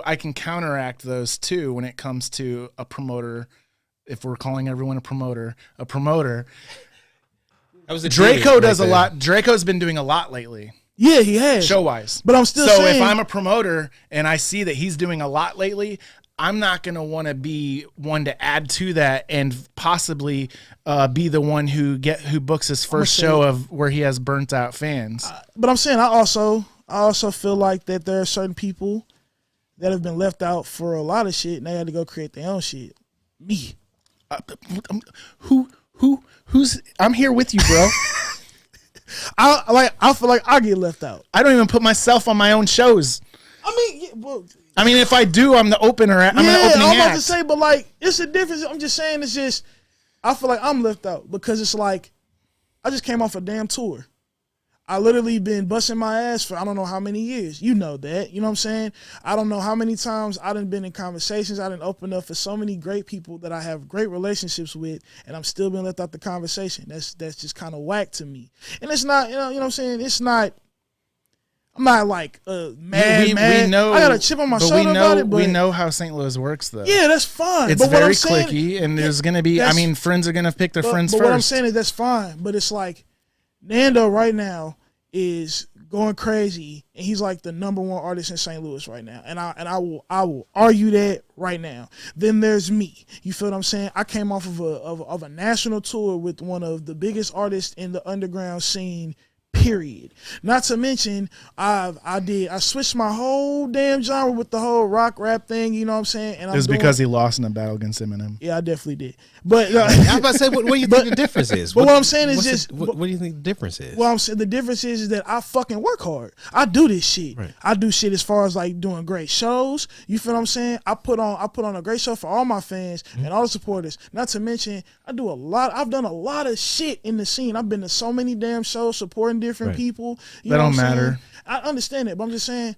I can counteract those too when it comes to a promoter. If we're calling everyone a promoter. Draco does a lot. Draco's been doing a lot lately. Yeah, he has. Show wise. But I'm still saying, if I'm a promoter and I see that he's doing a lot lately, I'm not going to want to be one to add to that and possibly be the one who books his first show of where he has burnt out fans. But I'm saying I also feel like that there are certain people that have been left out for a lot of shit, and they had to go create their own shit. Me. Who's I'm here with you, bro. I feel like I get left out. I don't even put myself on my own shows. I mean, if I do, I'm the opener. I'm the opening I'm about act. to say, but like, it's a difference. I'm just saying, it's just, I feel like I'm left out because it's like, I just came off a damn tour. I literally been busting my ass for I don't know how many years. You know that. You know what I'm saying? I don't know how many times I done been in conversations. I done opened up for so many great people that I have great relationships with, and I'm still being left out the conversation. That's just kind of whack to me. And it's not, you know what I'm saying? It's not, I'm not like mad. We know, I got a chip on my shoulder about it. But we know how St. Louis works, though. Yeah, that's fine. It's but very what I'm saying, cliquey, and there's gonna be. I mean, friends are gonna pick their friends but first. What I'm saying is that's fine. But it's like Nando right now is going crazy, and he's like the #1 artist in St. Louis right now. And I will argue that right now. Then there's me. You feel what I'm saying? I came off of a national tour with one of the biggest artists in the underground scene. Period. Not to mention, I switched my whole damn genre with the whole rock rap thing. You know what I'm saying? And it's because he lost in a battle against Eminem. Yeah, I definitely did. But I was about to say, what do you think the difference is? But what I'm saying is just, what do you think the difference is? Well, I'm saying the difference is that I fucking work hard. I do this shit. Right. I do shit as far as like doing great shows. You feel what I'm saying? I put on a great show for all my fans and all the supporters. Not to mention, I've done a lot of shit in the scene. I've been to so many damn shows supporting different people. You that know don't what I'm matter. saying? I understand it, but I'm just saying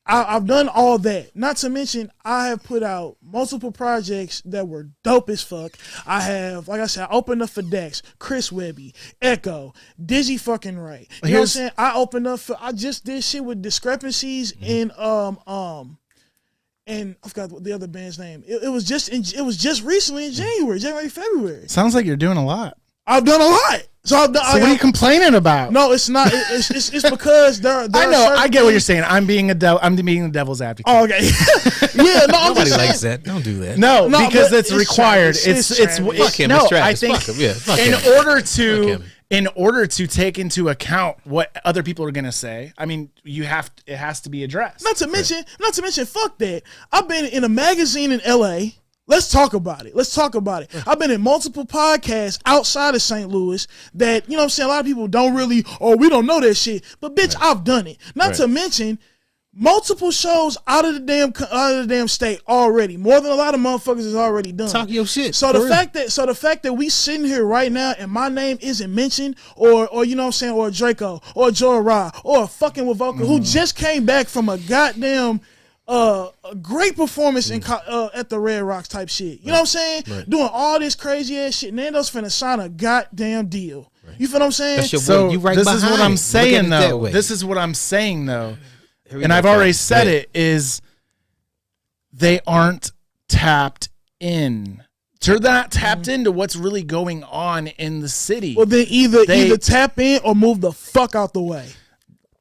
I've done all that. Not to mention, I have put out multiple projects that were dope as fuck. I have, like I said, I opened up for Dex, Chris Webby, Echo, Dizzy fucking Right. You know what I'm saying? I just did shit with Discrepancies and I forgot what the other band's name. It was just recently in January, February. Sounds like you're doing a lot. I've done a lot. So what are you complaining about? No, it's not. It's because there I know. I get what you're saying. I'm being the devil's advocate. Oh, okay. Yeah. No, nobody likes that. Don't do that. No, because it's required. It's fuck him. no. It's I Travis. think Fuck him. Yeah, fuck him. in order to take into account what other people are gonna say, I mean, it has to be addressed. Not to mention, fuck that. I've been in a magazine in LA. Let's talk about it. I've been in multiple podcasts outside of St. Louis that, you know what I'm saying, a lot of people don't really, we don't know that shit. But bitch, I've done it. Not to mention multiple shows out of the damn state already. More than a lot of motherfuckers has already done. Talk your shit. So the fact that we sitting here right now and my name isn't mentioned, or you know what I'm saying, or Draco, or Joe Ra, or a fucking Wavoka who just came back from a goddamn a great performance at the Red Rocks type shit. You know what I'm saying? Right. Doing all this crazy ass shit. Nando's finna sign a goddamn deal. Right. You feel what I'm saying? So this is what I'm saying though. This is what I'm saying though. And I've already said it is they aren't tapped in. They're not tapped into what's really going on in the city. Well, then either tap in or move the fuck out the way.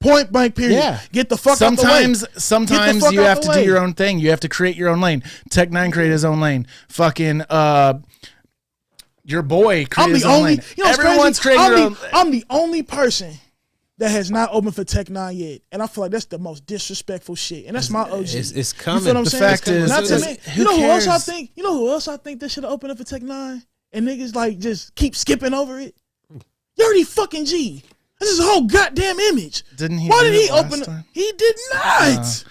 Point blank, period. Yeah. Get the fuck out the way. Sometimes you have to do your own thing. You have to create your own lane. Tech Nine created his own lane. Fucking your boy created his own lane. You know, everyone's creating their own. I'm the only person that has not opened for Tech Nine yet, and I feel like that's the most disrespectful shit. And that's my OG. It's coming. You feel what I'm the saying? Fact is, not to me. You know who else I think? You know who else I think that should have opened up for Tech Nine, and niggas like just keep skipping over it. You already fucking G. This is a whole goddamn image. Didn't he? Why did he open it? He did not.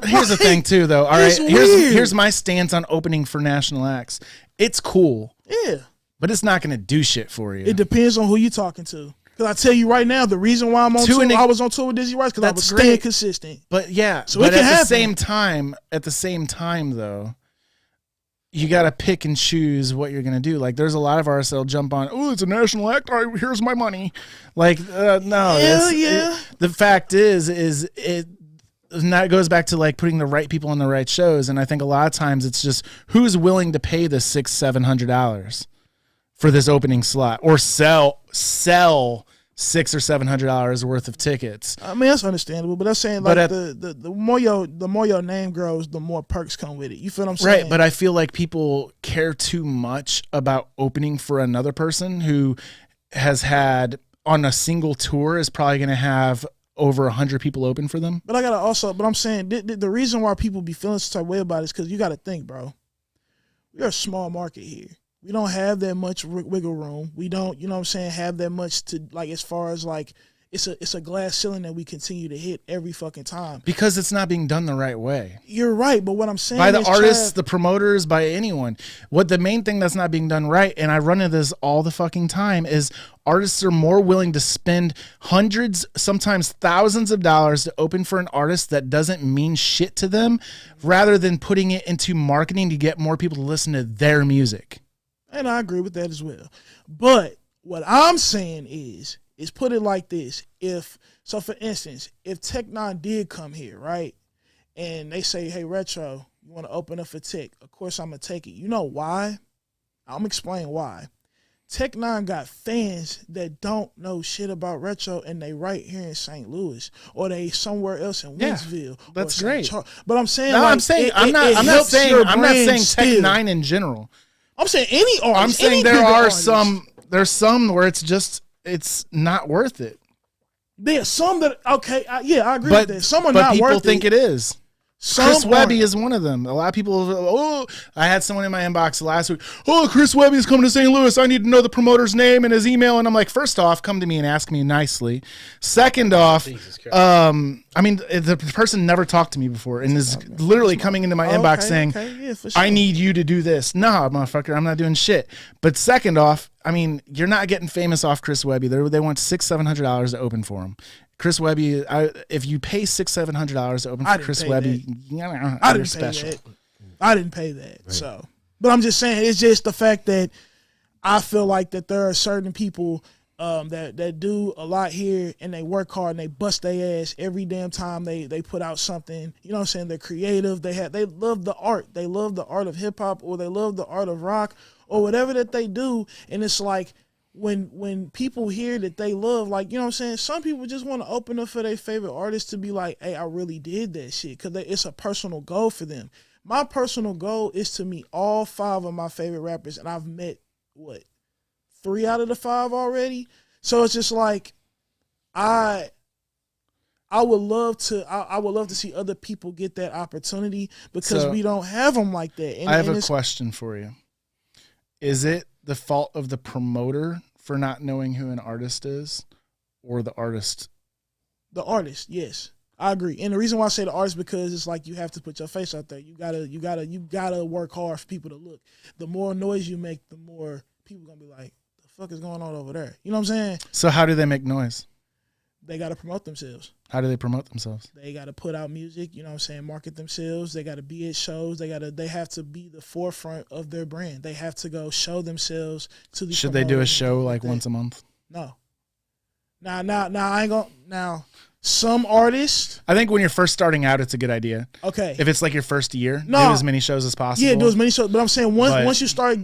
Here's the thing, too, though. All right, here's my stance on opening for national acts. It's cool. Yeah. But it's not going to do shit for you. It depends on who you're talking to. Because I tell you right now, the reason why I'm on tour, I was on tour with Dizzy Rice because I was staying consistent. But yeah, so but at the same time, though, you got to pick and choose what you're going to do. Like, there's a lot of artists that'll jump on, oh, it's a national act. All right, here's my money. Like, no. The fact is it that goes back to, like, putting the right people on the right shows. And I think a lot of times it's just who's willing to pay the $600-700 for this opening slot or sell $600 or $700 worth of tickets. I mean, that's understandable, but I'm saying like the more your name grows, the more perks come with it. You feel what I'm saying? Right, but I feel like people care too much about opening for another person who has had on a single tour is probably going to have over 100 people open for them. But I'm saying the reason why people be feeling some type of way about it is because you got to think, bro. We're a small market here. We don't have that much wiggle room. We don't, you know what I'm saying, have that much to, like, as far as, like, it's a glass ceiling that we continue to hit every fucking time. Because it's not being done the right way. You're right, but what I'm saying by the artists, the promoters, by anyone. What the main thing that's not being done right, and I run into this all the fucking time, is artists are more willing to spend hundreds, sometimes thousands of dollars to open for an artist that doesn't mean shit to them, rather than putting it into marketing to get more people to listen to their music. And I agree with that as well. But what I'm saying is is put it like this. For instance, if Tech Nine did come here, right, and they say, hey, Retro, you want to open up for Tech? Of course, I'm going to take it. You know why? I'm going to explain why. Tech Nine got fans that don't know shit about Retro, and they right here in St. Louis, or they somewhere else in Wentzville. That's great. But I'm saying, no, like, I'm saying, I'm not saying Tech Nine in general. I'm saying any artist. I'm saying there's some where it's not worth it. There's some that I agree with that. Some are not worth it. But people think it is. Some Chris Webby is one of them. A lot of people, I had someone in my inbox last week, Chris Webby is coming to St. Louis. I need to know the promoter's name and his email. And I'm like, first off, come to me and ask me nicely. Second off, the person never talked to me before and is literally coming into my inbox saying, I need you to do this. Nah, motherfucker, I'm not doing shit. But second off, you're not getting famous off Chris Webby. They want $600-700 to open for him. Chris Webby, if you pay $600-700 to open for Chris Webby, I didn't pay that. I didn't pay that. Right. So, but I'm just saying, it's just the fact that I feel like that there are certain people that do a lot here, and they work hard and they bust their ass every damn time they put out something. You know what I'm saying? They're creative. They love the art. They love the art of hip hop, or they love the art of rock, or whatever that they do. And it's like, when people hear that they love, like, you know what I'm saying, some people just want to open up for their favorite artist to be like, hey, I really did that shit, because it's a personal goal for them. My personal goal is to meet all 5 of my favorite rappers, and I've met 3 out of the 5 already. So it's just like, I would love to see other people get that opportunity, because we don't have them like that. And, I have a question for you. Is it the fault of the promoter for not knowing who an artist is, or the artist? The artist, yes. I agree. And the reason why I say the artist, because it's like, you have to put your face out there. You gotta work hard for people to look. The more noise you make, the more people gonna be like, the fuck is going on over there? You know what I'm saying? So how do they make noise? They gotta promote themselves. How do they promote themselves? They gotta put out music, you know what I'm saying, market themselves. They gotta be at shows. They have to be the forefront of their brand. They have to go show themselves to the. Should they do a show like once a month? No. Now I ain't gonna. Now, some artists, I think when you're first starting out, it's a good idea. Okay. If it's like your first year, do as many shows as possible. Yeah, do as many shows. But I'm saying once you start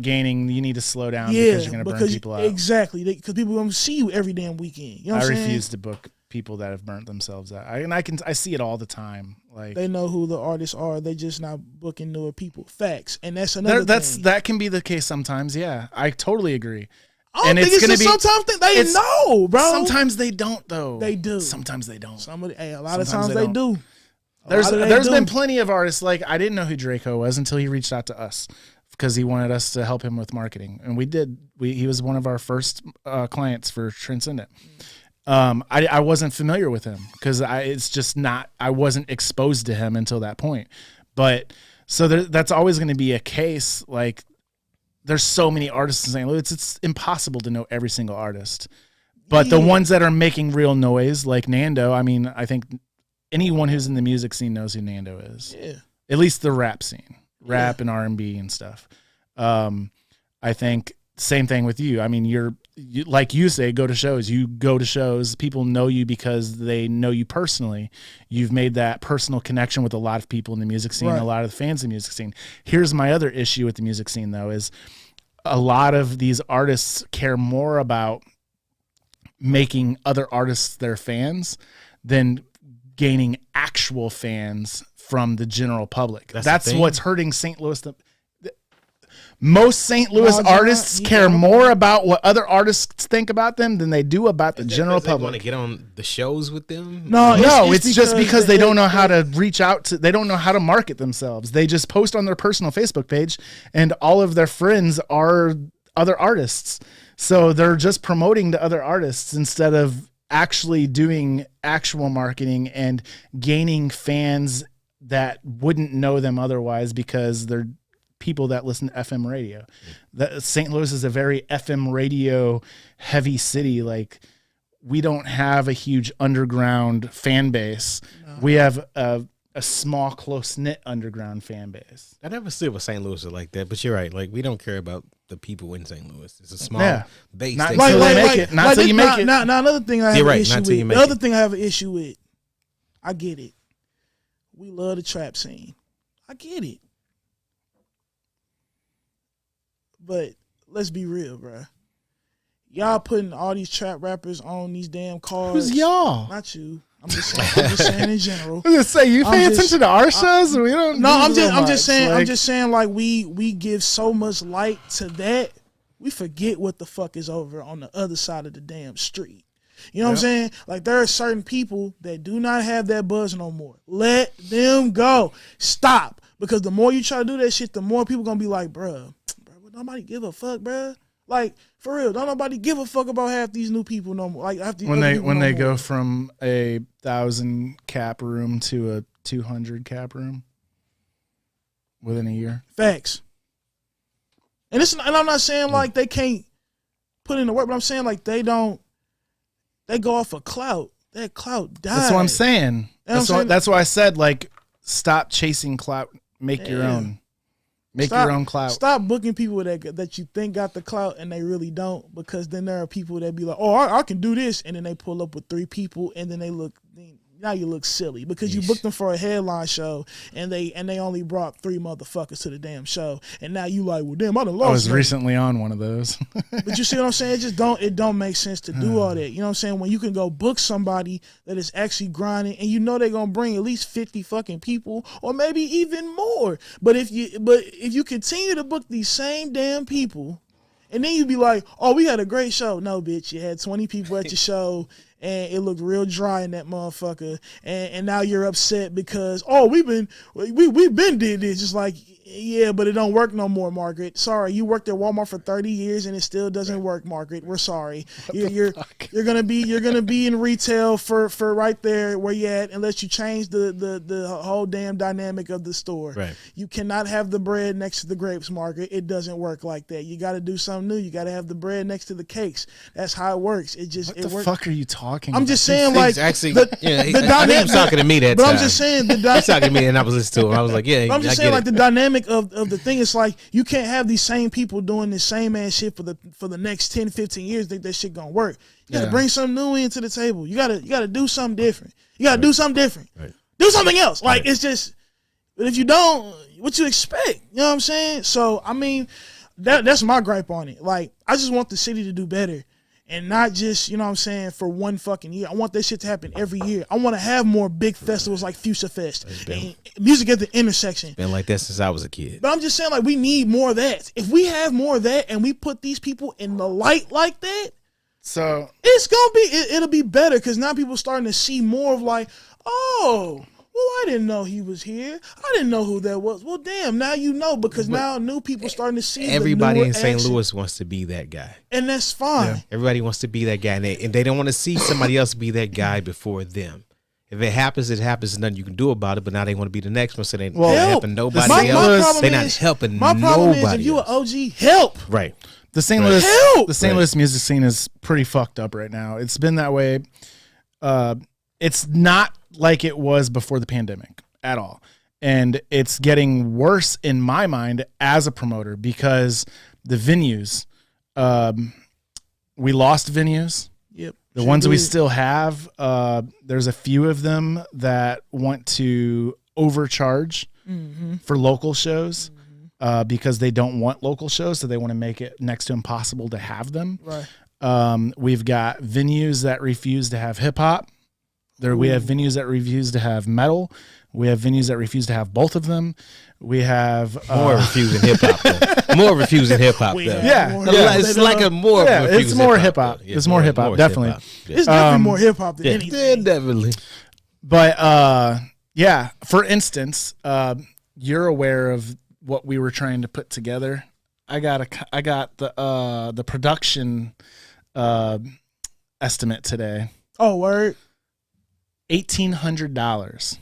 gaining, you need to slow down, because you're going to burn people out. Exactly, because people are going to see you every damn weekend. You know what I'm saying? I refuse to book people that have burnt themselves out. I see it all the time. Like, they know who the artists are. They just not booking newer people. Facts, and that's another thing. That can be the case sometimes. Yeah, I totally agree. I don't think it's just sometimes they know, bro. Sometimes they don't, though. They do. Sometimes they don't. A lot of times they do. There's been plenty of artists, like, I didn't know who Draco was until he reached out to us, because he wanted us to help him with marketing, and we did. He was one of our first clients for Transcendent. I wasn't familiar with him, because I wasn't exposed to him until that point. But so that's always going to be a case. Like, there's so many artists in St. Louis. It's impossible to know every single artist. But the ones that are making real noise, like Nando, I think anyone who's in the music scene knows who Nando is. Yeah. At least the rap scene. Rap and R&B and stuff. I think same thing with you. You like you say, go to shows. You go to shows. People know you because they know you personally. You've made that personal connection with a lot of people in the music scene, a lot of the fans in the music scene. Here's my other issue with the music scene, though, is a lot of these artists care more about making other artists their fans than gaining actual fans from the general public. That's what's hurting St. Louis. Most St. Louis artists care more about what other artists think about them than they do about the general public. They want to get on the shows with them? No, it's just because they don't know how to reach out to. They don't know how to market themselves. They just post on their personal Facebook page, and all of their friends are other artists. So they're just promoting to other artists instead of actually doing actual marketing and gaining fans that wouldn't know them otherwise, because they're people that listen to FM radio. St. Louis is a very FM radio heavy city. Like, we don't have a huge underground fan base. No. We have a small, close-knit underground fan base. I never see what St. Louis is like that, but you're right. Like, we don't care about the people in St. Louis. It's a base. Not that- until they make it. Not until you make it. Now, another thing I have You're an right, issue not till you with. make The other it. thing I have an issue with. I get it. We love the trap scene. I get it. But let's be real, bruh. Y'all putting all these trap rappers on these damn cards. Who's y'all? Not you. I'm just saying in general. I was gonna say you pay attention to our shows. We don't. No, do I'm so just saying. much. I'm just saying. Like we give so much light to that, we forget what the fuck is over on the other side of the damn street. You know what I'm saying? Like there are certain people that do not have that buzz no more. Let them go. Stop. Because the more you try to do that shit, the more people gonna be like, bruh, nobody give a fuck, bruh. Like for real, don't nobody give a fuck about half these new people no more. Like after when they go from a 1,000 cap room to a 200 cap room within a year. Facts. And I'm not saying like they can't put in the work, but I'm saying like they go off of clout. That clout died. That's what I'm saying. That's what I'm saying. That's why I said like stop chasing clout. Make your own. Make your own clout. Stop booking people that you think got the clout and they really don't, because then there are people that be like, oh, I can do this, and then they pull up with 3 people and then now you look silly because you booked them for a headline show and they only brought 3 motherfuckers to the damn show, and now you like, well, damn, I done lost. I was them. recently on one of those. But you see what I'm saying? It don't make sense to do all that. You know what I'm saying? When you can go book somebody that is actually grinding and you know they're gonna bring at least 50 fucking people or maybe even more. But if you continue to book these same damn people and then you be like, oh, we had a great show. No, bitch, you had 20 people at your show and it looked real dry in that motherfucker, and now you're upset because we've been did this. Just like, yeah, but it don't work no more, Margaret. Sorry, you worked at Walmart for 30 years and it still doesn't work, Margaret. We're sorry. You're gonna be in retail for right there where you at unless you change the whole damn dynamic of the store. Right. You cannot have the bread next to the grapes, Margaret. It doesn't work like that. You got to do something new. You got to have the bread next to the cakes. That's how it works. It just What the works. fuck are you talking I'm about? just saying, like, actually, the I think he dynamic. was talking to me that But time. I'm just saying, He was talking to me and I was listening to him. I was like, yeah, but I'm just I saying, get like, it. the dynamic of the thing is like, you can't have these same people doing the same ass shit for the next 10, 15 years. Think that shit gonna work. You gotta bring something new into the table. You gotta do something different. You gotta do something different. Right. Do something else. Like, it's just, but if you don't, what you expect? You know what I'm saying? So, I mean, that's my gripe on it. Like, I just want the city to do better. And not just, you know what I'm saying, for one fucking year. I want that shit to happen every year. I want to have more big festivals like Future Fest. And music at the intersection. Been like that since I was a kid. But I'm just saying, like, we need more of that. If we have more of that and we put these people in the light like that, So it's going to be, it'll be better because now people starting to see more of like, oh, well, I didn't know he was here. I didn't know who that was. Well, damn, now you know, because now new people starting to see Everybody the newer in St. action. Louis wants to be that guy. And that's fine. Yeah. Everybody wants to be that guy, and they don't want to see somebody else be that guy before them. If it happens, it happens. There's nothing you can do about it. But now they want to be the next one, so they ain't helping nobody My else. problem They're not is- helping My problem is, nobody if you an else. OG, help. Right. the St. Right. Louis, Help! the St. Right. Louis music scene is pretty fucked up right now. It's been that way. It's not like it was before the pandemic at all. And it's getting worse in my mind as a promoter because the venues, we lost venues. Yep. The ones we still have, there's a few of them that want to overcharge for local shows because they don't want local shows, so they want to make it next to impossible to have them. Right. We've got venues that refuse to have hip hop. We have venues that refuse to have metal. We have venues that refuse to have both of them. We have More refusing hip hop. More refusing hip hop. Yeah. It's like a more. Yeah, it's refusing more hip-hop, hip-hop. It's more hip-hop, definitely. It's definitely more hip hop than Yeah, anything. definitely. But yeah, for instance, you're aware of what we were trying to put together. I got the production estimate today. Oh, word. $1,800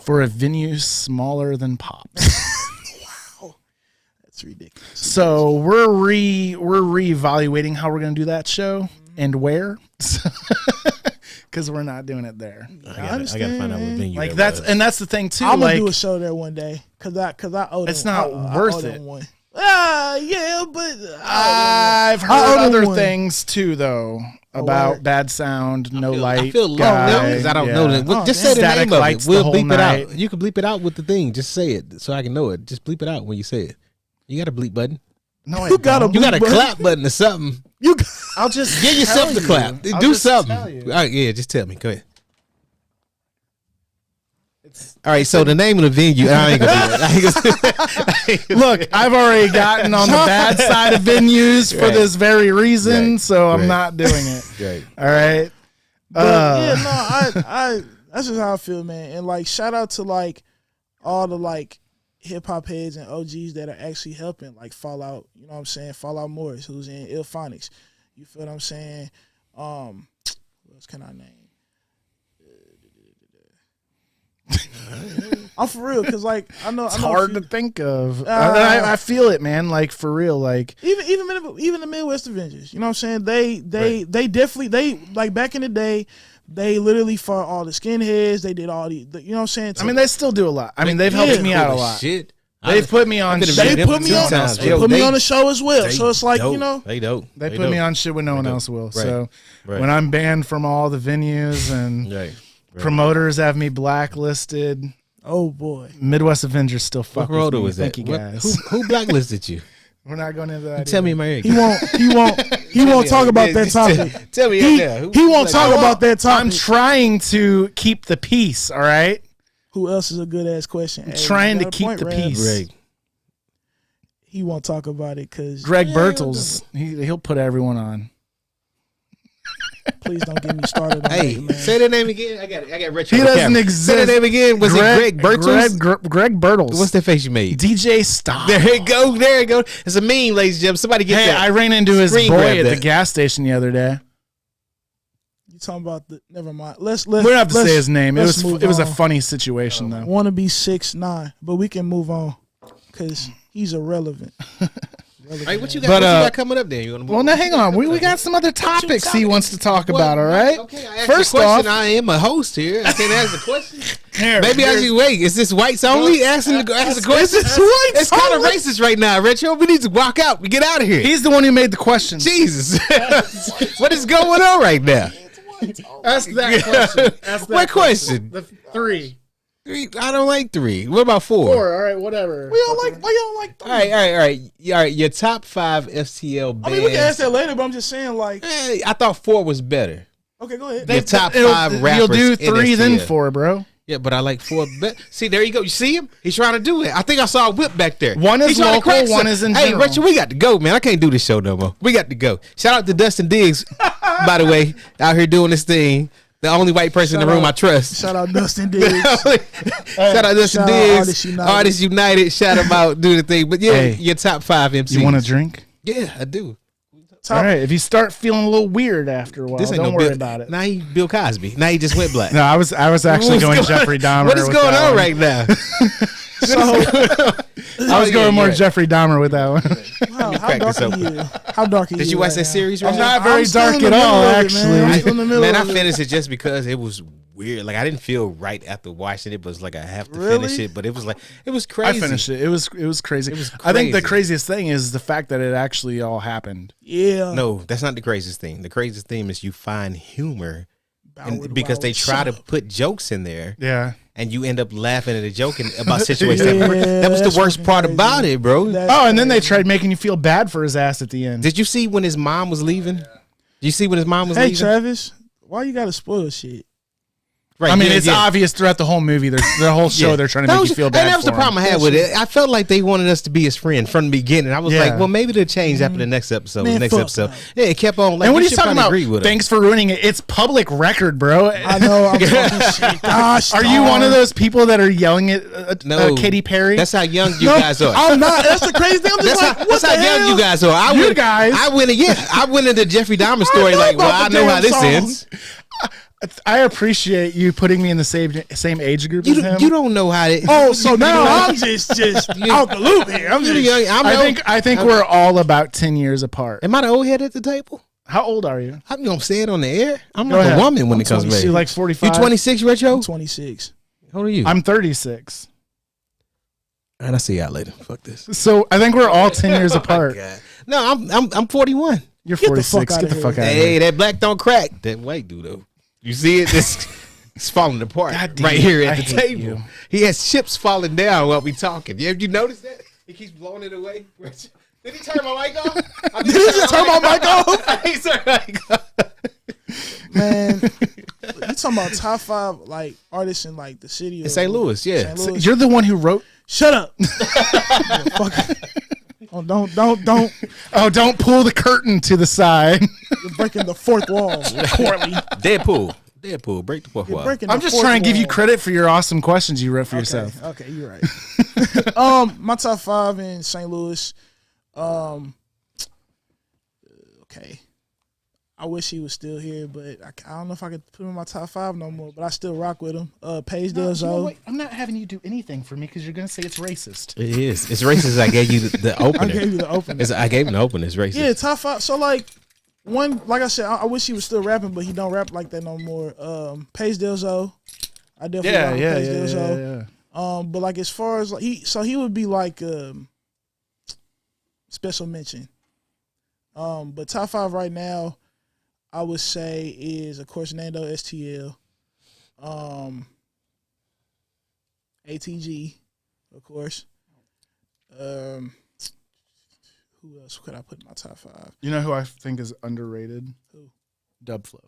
for a venue smaller than Pops. That's ridiculous. So we're reevaluating how we're going to do that show and where, because we're not doing it there. I gotta find out what venue Like that was. that's the thing too. I'm like, gonna do a show there one day because I owe them. It's not I worth owe them it. one. Yeah, but I've heard other things too, though, about bad sound, no light. I feel low guy. because I don't know that. Oh, Just damn. say the Static name of it. lights We'll the whole bleep it night. out. You can bleep it out with the thing. Just say it so I can know it. Just bleep it out when you say it. You got a bleep button. No, I You got a don't. You got a button? clap button or something. I'll just Give yourself the clap. I'll Do just something. tell you. All right, yeah, just tell me. Go ahead. All right, so the name of the venue. I ain't gonna do it. Look, I've already gotten on the bad side of venues for Right. this very reason, Right. so I'm Right. not doing it. Right. All right. But yeah, no, I that's just how I feel, man. And like, shout out to like all the like hip hop heads and OGs that are actually helping, like Fallout. You know what I'm saying? Fallout Morris, who's in Illphonics. You feel what I'm saying? What else can I name? I'm for real, cause like I know It's I know a hard few- to think of. I feel it, man. Like for real. Like even the Midwest Avengers. You know what I'm saying? They definitely like back in the day. They literally fought all the skinheads. They did all the you know what I'm saying? I mean, they still do a lot. I mean, they've helped me out a lot. Shit. They've put me on. could've shit. been They them put me two on. times. They Yo, put me they- on the show as well. They So it's like dope. you know. They dope. They put me on shit when no one else will. Right. So Right. when I'm banned from all the venues and Right. promoters have me blacklisted, Oh boy. Midwest Avengers still fuck What with rotor me. was that? Thank you What- guys. Who blacklisted you? We're not going into that. Tell me either. my ear. He won't talk about that topic. Tell me He, right now. he won't talk about that I'm topic. trying to keep the peace. All right. Who else is a good ass question? Hey, Trying you to got a keep point, the Rab. peace. Right. He won't talk about it because Greg Bertels, he'll put everyone on. Please don't get me started on Hey, that, man. say the name again. I got retro. He on doesn't camera. exist. Say the name again. Was it Greg Bertels? Greg Bertels. What's the face you made? DJ Stop. There you go. There you go. It's a meme, ladies and gentlemen. Somebody get Hey, that. I ran into his Screen boy grab at the that. gas station the other day. You talking about the? Never mind. Let's. We don't have to say his name. It let's was move a on. funny situation though. Want to be 6'9", but we can move on because he's irrelevant. Hey, what you got? But, What you got coming up there? You Well, now hang on. We got some other topics he wants to talk about. All right. Okay, I asked First the question. off, I am a host here. I can't ask the question. here, Maybe I should wait. Is this whites only? Asking the ask the question. It's kind of racist right now, Retro. We need to walk out. We get out of here. he's the one who made the question. Jesus, what is going on right now? Ask that question. Ask that What question? The three. I don't like 3. What about 4? All right. Whatever. We don't like. Why you don't like? All right. Your top 5 FTL bands. I mean, we can ask that later, but I'm just saying, like, I thought 4 was better. okay, go ahead. Your top It'll- 5 rappers. You'll do in 3 then FTL. 4, bro. Yeah, but I like 4. See, there you go. You see him? He's trying to do it. I think I saw a whip back there. One is He's trying to local, crack one some- is in Hey, general. Rachel, we got to go, man. I can't do this show no more. We got to go. Shout out to Dustin Diggs, by the way, out here doing this thing. The only white person in Shout the room out- I trust. Shout out Dustin Diggs. Shout out Dustin Shout out Diggs. Artists United. Artists United. Shout them out. Do the thing. But yeah, Hey, your top 5 MCs. You want a drink? Yeah, I do. All right. If you start feeling a little weird after a while, This ain't don't no worry Bill, about it. Now he Bill Cosby. Now he just went black. No, I was actually going Jeffrey Dahmer. What is with going that on one. right now? I was going more you're right. Jeffrey Dahmer with that one. How crack dark this are you? How dark are you? Did you watch that right series? I'm Rachel? not very still dark in the at middle all, of it, actually. man. I'm still in the middle Man, I of it. finished it just because it was weird. Like I didn't feel right after watching it, but it's like I have to Really? finish it. But it was like it was I crazy. finished it. It was crazy. It was I think the crazy. craziest thing is the fact that it actually all happened. Yeah. No, that's not the craziest thing. The craziest thing is you find humor, Boward, because they Boward, try to shut up. put jokes in there, Yeah. and you end up laughing at a joke about situations. Yeah, that was the that's worst fucking part crazy. about it, bro. That's Oh, and then they crazy. tried making you feel bad for his ass at the end. Did you see when his mom was leaving? Did you see when his mom was Hey, leaving? Travis, why you gotta spoil shit? Right, I mean, yeah, it's yeah. obvious throughout the whole movie. The whole show, Yeah. they're trying to That make was- you feel bad. And that was the for him. problem I had with it. I felt like they wanted us to be his friend from the beginning. I was Yeah. like, well, maybe they'll change after the next episode. Man, the next fuck episode. no. Yeah, it kept on. Like, And what are you should talking probably about? agree with him. Thanks for ruining it. It's public record, bro. I know. I'm talking shit. Gosh, Are you one of darn. those people that are yelling at No, Katy Perry? That's how young you No, guys are. I'm not. That's the crazy thing. I'm just That's like, how, what that's how the young hell? you guys are. guys. I went into Jeffrey Dahmer's story know like, well, about I the know how damn this song. ends. I appreciate you putting me in the same age group as him. You don't know how it. Oh, so now I'm just out the loop here. I'm You're just young. I think we're all about 10 years apart. Am I the old head at the table? How old are you? I'm gonna say it on the air. I'm Go like ahead. a woman when I'm it comes to 26. You me. like 45? You 26, Retro? 26. How old are you? I'm 36. And I'll see y'all later. Fuck this. So I think we're all 10 years apart. God. No, I'm 41. You're Get the 46. fuck Get outta the fuck here. out of here. Hey, that black don't crack. That white dude though. You see it? It's falling apart God damn, right here I at the hate table. you. He has chips falling down while we talking. Yeah, you notice that? He keeps blowing it away. Did he turn my mic off? Did he just turn my mic off? He turned my mic off. Man, you talking about top 5 like artists in like the city In St. Louis, yeah. St. Louis. You're the one who wrote. Shut up. Oh, don't. Oh, don't pull the curtain to the side. You're breaking the fourth wall poorly. Deadpool, break the fourth You're wall. breaking I'm the just fourth trying to give you wall. credit for your awesome questions you wrote for yourself. Okay, you're right. My top 5 in St. Louis. Okay. I wish he was still here, but I don't know if I could put him in my top 5 no more. But I still rock with him. Page No, Del you know Zo. what? I'm not having you do anything for me because you're going to say it's racist. It is. It's racist. I gave you the opener. I gave you the opener. I gave him the opener. It's racist. Yeah, top 5. So like one, like I said, I wish he was still rapping, but he don't rap like that no more. Page Del Zo. I definitely rock with Page Del Zo. But like as far as like he would be like special mention. But top 5 right now, I would say is of course Nando STL, ATG, of course. Who else could I put in my top 5? You know who I think is underrated? Who? Dubflow.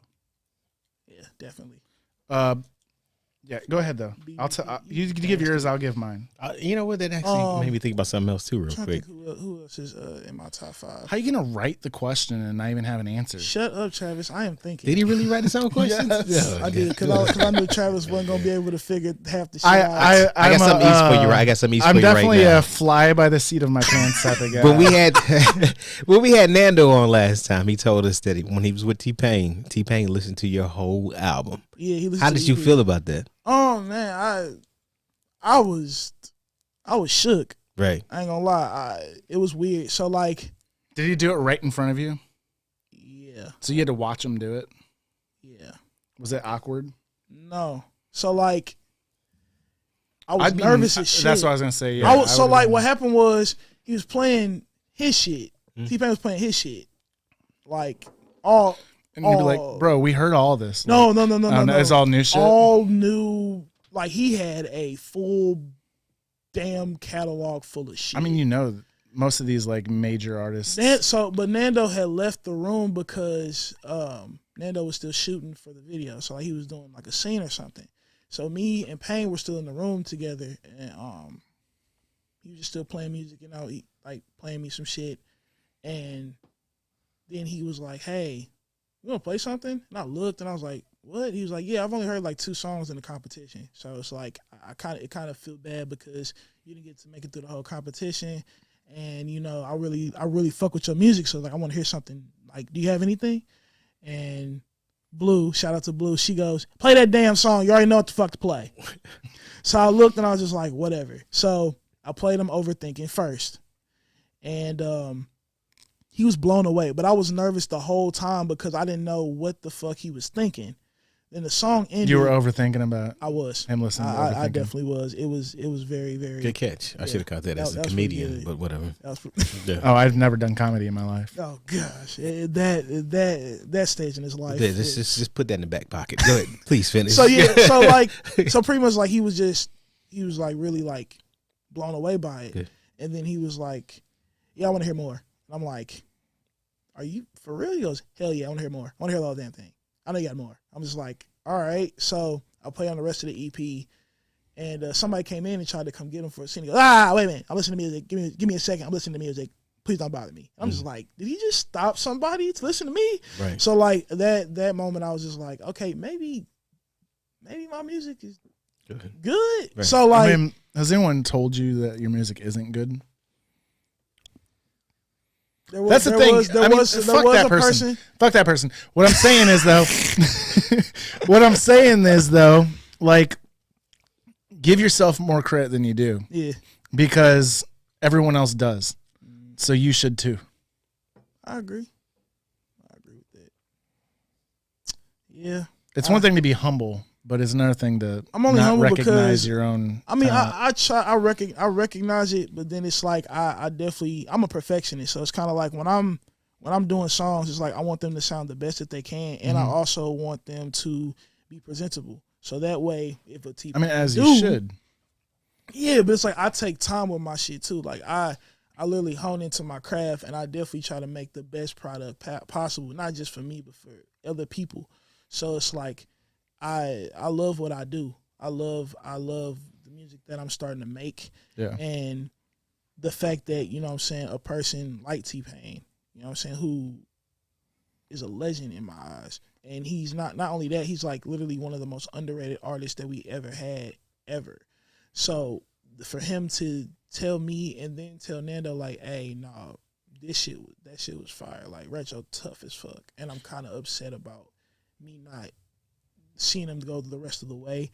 Yeah, definitely. Yeah, go ahead though. You give yours, I'll give mine. You know what? That actually made me think about something else too, real I'm trying to quick. think who else is in my top 5? How you gonna write the question and not even have an answer? Shut up, Travis. I am thinking. Did he really write his own questions? Yes. I did because I knew Travis wasn't gonna be able to figure half the shit I out. I got something east for you. I got something east I'm for you right definitely now. a fly by the seat of my pants type of guy. When we had Nando on last time, he told us that when he was with T-Pain listened to your whole album. Yeah, he listened How to did you EP. feel about that? Oh man, I was shook. Right. I ain't gonna lie. It was weird. So like, Did he do it right in front of you? yeah, So you had to watch him do it? yeah. Was it awkward? No. So like, I was nervous as shit. That's what I was gonna say. Yeah, what happened was he was playing his shit. T-Pain was playing his shit. Like all. And you'd be like, bro, we heard all this. No. It's all new shit. All new. Like he had a full damn catalog full of shit. I mean, you know, most of these like major artists. But Nando had left the room because Nando was still shooting for the video. So like he was doing like a scene or something. So me and Payne were still in the room together, and he was just still playing music, he like playing me some shit. And then he was like, "Hey, you want to play something?" And I looked and I was like, "What?" He was like, "Yeah, I've only heard like 2 songs in the competition." So it's like it kind of feel bad because you didn't get to make it through the whole competition. And I really fuck with your music, so like I want to hear something. Like, do you have anything? And Blue, shout out to Blue, she goes, "Play that damn song. You already know what the fuck to play." So I looked and I was just like, whatever. So I played him Overthinking first, and he was blown away. But I was nervous the whole time because I didn't know what the fuck he was thinking. Then the song ended. You were overthinking about. I was. Him listening. To I Overthinking. definitely was. It was very, very Good catch. I should have caught that as a that was comedian, pretty good. but whatever. That was, Yeah. Oh, I've never done comedy in my life. oh gosh, that stage in his life. Yeah, just put that in the back pocket. Go ahead, please finish. So yeah, so pretty much like he was like really like blown away by it, Good. And then he was like, "Yeah, I want to hear more." And I'm like, "Are you for real?" He goes, "Hell yeah, I want to hear more. I want to hear the whole damn thing. I know you got more." I'm just like, "All right." So I play on the rest of the EP, and somebody came in and tried to come get him for a scene. He goes, "Wait a minute, I'm listening to music. Give me a second. I'm listening to music. Please don't bother me." I'm just like, did he just stop somebody to listen to me? Right. So like that moment, I was just like, okay, maybe my music is good. Right. So like, I mean, has anyone told you that your music isn't good? That's the thing. There was a person. Fuck that person. What I'm saying is though, like, give yourself more credit than you do. Yeah, Because everyone else does. So you should too. I agree with that. Yeah, It's one thing to be humble, but it's another thing to I'm only not humble recognize because your own. I mean, talent. I recognize it, but then it's like I definitely I'm a perfectionist, so it's kind of like when I'm doing songs, it's like I want them to sound the best that they can, and I also want them to be presentable. So that way, if a T, I mean, as you should. Yeah, but it's like I take time with my shit too. Like I literally hone into my craft, and I definitely try to make the best product possible, not just for me, but for other people. So it's like I love what I do. I love the music that I'm starting to make. Yeah. And the fact that, you know what I'm saying, a person like T-Pain, you know what I'm saying, who is a legend in my eyes. And he's not only that, he's like literally one of the most underrated artists that we ever had, ever. So for him to tell me and then tell Nando like, hey, no, that shit was fire. Like Retro tough as fuck. And I'm kind of upset about me not seeing him go the rest of the way.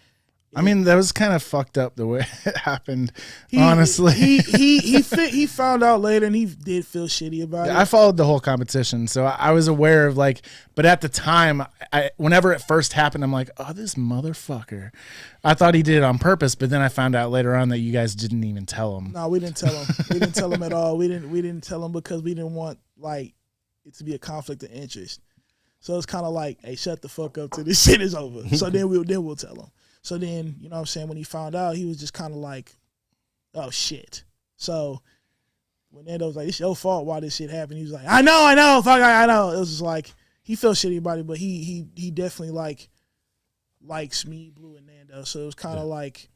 I mean, that was kind of fucked up the way it happened. Honestly, he found out later, and he did feel shitty about it. I followed the whole competition, so I was aware of like. But at the time, whenever it first happened, I'm like, "Oh, this motherfucker!" I thought he did it on purpose, but then I found out later on that you guys didn't even tell him. No, we didn't tell him. We didn't tell him at all. We didn't tell him because we didn't want like it to be a conflict of interest. So it's kind of like, "Hey, shut the fuck up till this shit is over." So then we'll tell him. So then, you know what I'm saying, when he found out, he was just kind of like, oh, shit. So when Nando was like, it's your fault why this shit happened, he was like, I know, fuck, I know. It was just like, he felt shitty about it, but he definitely, like, likes me, Blue, and Nando. So it was kind of like,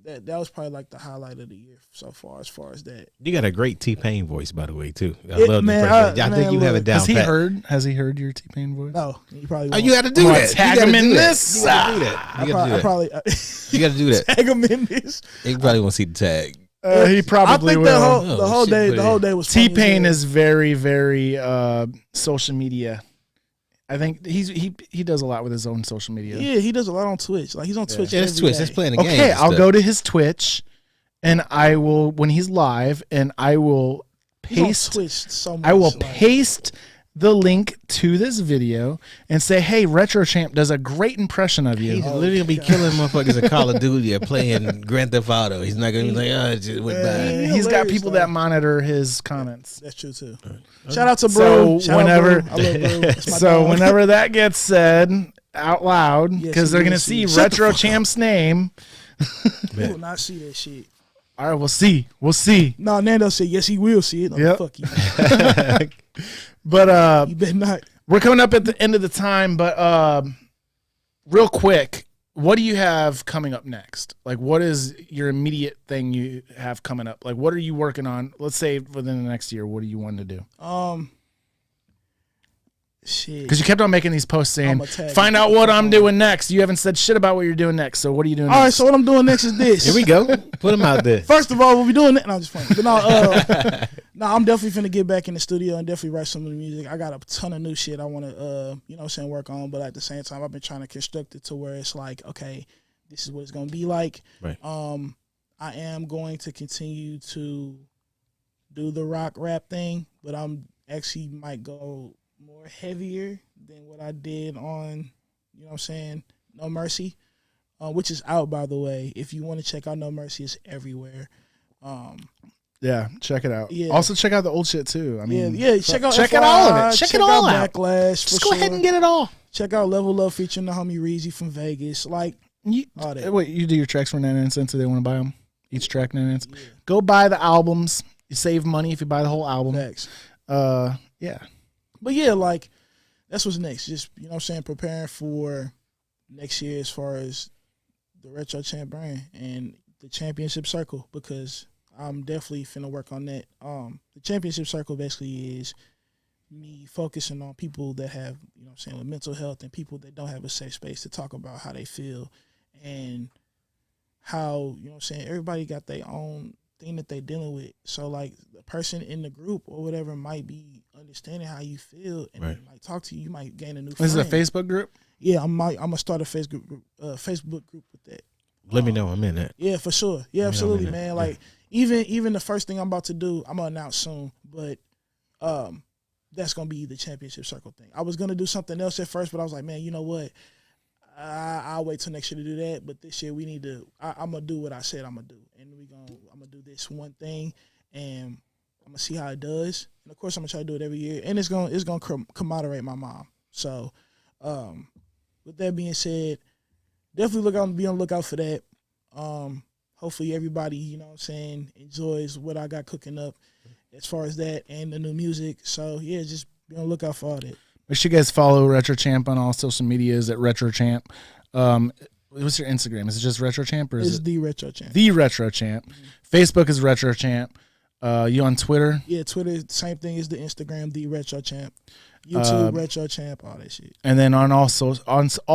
that was probably, like, the highlight of the year so far as that. You got a great T-Pain voice, by the way, too. I It, love man, the I think you have it down pat. Has he heard your T-Pain voice? No, he probably Oh, won't. you got to do that. Tag him in this. You got to do that. You got to do that. You got to do that. Tag him in this. He probably won't see the tag. He probably I think will. the whole day was funny as T-Pain hell. is very, very social media. I think he does a lot with his own social media. Yeah, he does a lot on Twitch. Like he's on Twitch. Yeah, it's every Twitch. day. That's playing the game. Okay, I'll go to his Twitch, and I will when he's live, and I will He's on paste. Twitch so much. I will like, paste the link to this video and say, "Hey, Retro Champ does a great impression of you." He's literally gonna be killing motherfuckers in Call of Duty or playing Grand Theft Auto. He's not gonna be like, oh, it just went by. He's got hilarious, people though. that monitor his comments. That's true too. Shout out to Brew. So whenever, I love Brew. That's my so dog. whenever that gets said out loud, Yes, because he they're will gonna see. see Shut the Retro fuck up. Champ's name. He will not see that shit. All right, we'll see. We'll see. No, Nando said yes, he will see it. No, Yep. fuck you. But You better not. we're coming up at the end of the time. But real quick, what do you have coming up next? Like, what is your immediate thing you have coming up? Like, what are you working on? Let's say within the next year, what do you want to do? Shit. Because you kept on making these posts saying, I'ma tag find you. out what I'm doing next. You haven't said shit about what you're doing next. So what are you doing All right, next? so what I'm doing next is this. Here we go. Put him out there. First of all, we'll be doing that. No, I'm just playing. But no, I'm definitely finna get back in the studio and definitely write some of the music. I got a ton of new shit I want to, you know what I'm saying, work on. But at the same time, I've been trying to construct it to where it's like, okay, this is what it's going to be like. Right. I am going to continue to do the rock rap thing, but I'm actually might go more heavier than what I did on, you know what I'm saying, No Mercy, which is out, by the way. If you want to check out No Mercy, it's everywhere. Yeah, check it out. Yeah. Also, check out the old shit too. I mean, yeah, check out check FYI, it all of it. Check it all out out. Backlash. Just for go ahead sure. and get it all. Check out Level Up featuring the homie Reezy from Vegas. Like, all that. Wait, you do your tracks for 99 cents if they want to buy them? Each track 99 cents. Yeah. Go buy the albums. You save money if you buy the whole album. Facts. Yeah. But yeah, like, that's what's next. Just, you know what I'm saying, preparing for next year as far as the Retro Champ brand and the championship circle, because I'm definitely finna work on that. The championship circle basically is me focusing on people that have, you know what I'm saying, with mental health and people that don't have a safe space to talk about how they feel and how, you know what I'm saying, everybody got their own thing that they dealing with. So like the person in the group or whatever might be understanding how you feel and Right. they might talk to you. You might gain a new This is friend. a Facebook group? Yeah, I'm gonna start a Facebook group with that. Let me know. I'm in that. Yeah, for sure. Yeah, absolutely, man. Like even the first thing I'm about to do, I'm gonna announce soon, but that's gonna be the championship circle thing. I was gonna do something else at first, but I was like, man, you know what? I'll wait till next year to do that. But this year we need to. I'm gonna do what I said I'm gonna do, and I'm gonna do this one thing, and I'm gonna see how it does. And of course, I'm gonna try to do it every year, and it's gonna commemorate my mom. So, with that being said, definitely be on the lookout for that. Hopefully everybody, you know what I'm saying, enjoys what I got cooking up as far as that and the new music. So yeah, just be on the lookout for all that. Make sure you guys follow Retro Champ on all social medias at Retro Champ. What's your Instagram? Is it just Retro Champ or is it the Retro Champ? The Retro Champ. Mm-hmm. Facebook is Retro Champ. You on Twitter? Yeah, Twitter, same thing as the Instagram, the Retro Champ. YouTube, Retro Champ, all that shit. And then on all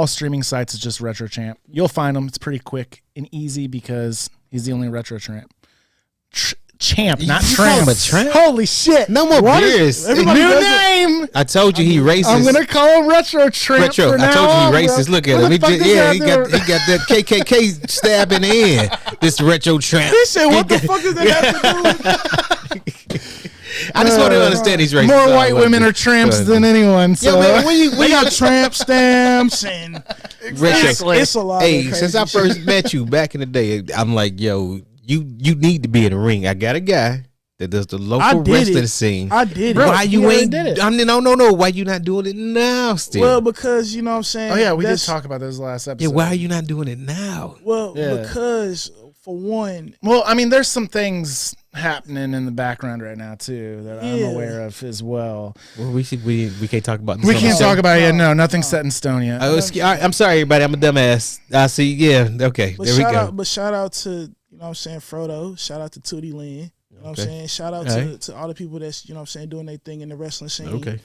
streaming sites, it's just Retro Champ. You'll find him. It's pretty quick and easy because he's the only Retro Champ. Champ, not you tramp. Call him a tramp? Holy shit. No more beers. New name. I told you he racist. I'm going to call him Retro Tramp. Retro. I told you he racist. Look at him. He got that KKK stab in the end. This Retro Tramp. He said, what the fuck does that have to do with? I just want to understand these racist. More white women are tramps than anyone. So. Yeah, man, we got tramp stamps and it's a lot. Hey, since I first met you back in the day, I'm like, yo, you need to be in the ring. I got a guy that does the local wrestling scene. I did it. Why you ain't did it? No. Why you not doing it now still? Well, because you know what I'm saying. Oh yeah, we did talk about this last episode. Yeah, why are you not doing it now? Well, because for one. Well, I mean, there's some things happening in the background right now too that I'm aware of as well. Well, we can't talk about. We can't talk about it yet. No, nothing's set in stone yet. I'm sorry, everybody. I'm a dumbass. I see. Yeah. Okay. But there we go. But shout out to you know what I'm saying, Frodo. Shout out to Tootie Lynn. You know what I'm saying? Shout out to all the people that's, you know what I'm saying, doing their thing in the wrestling scene. Okay.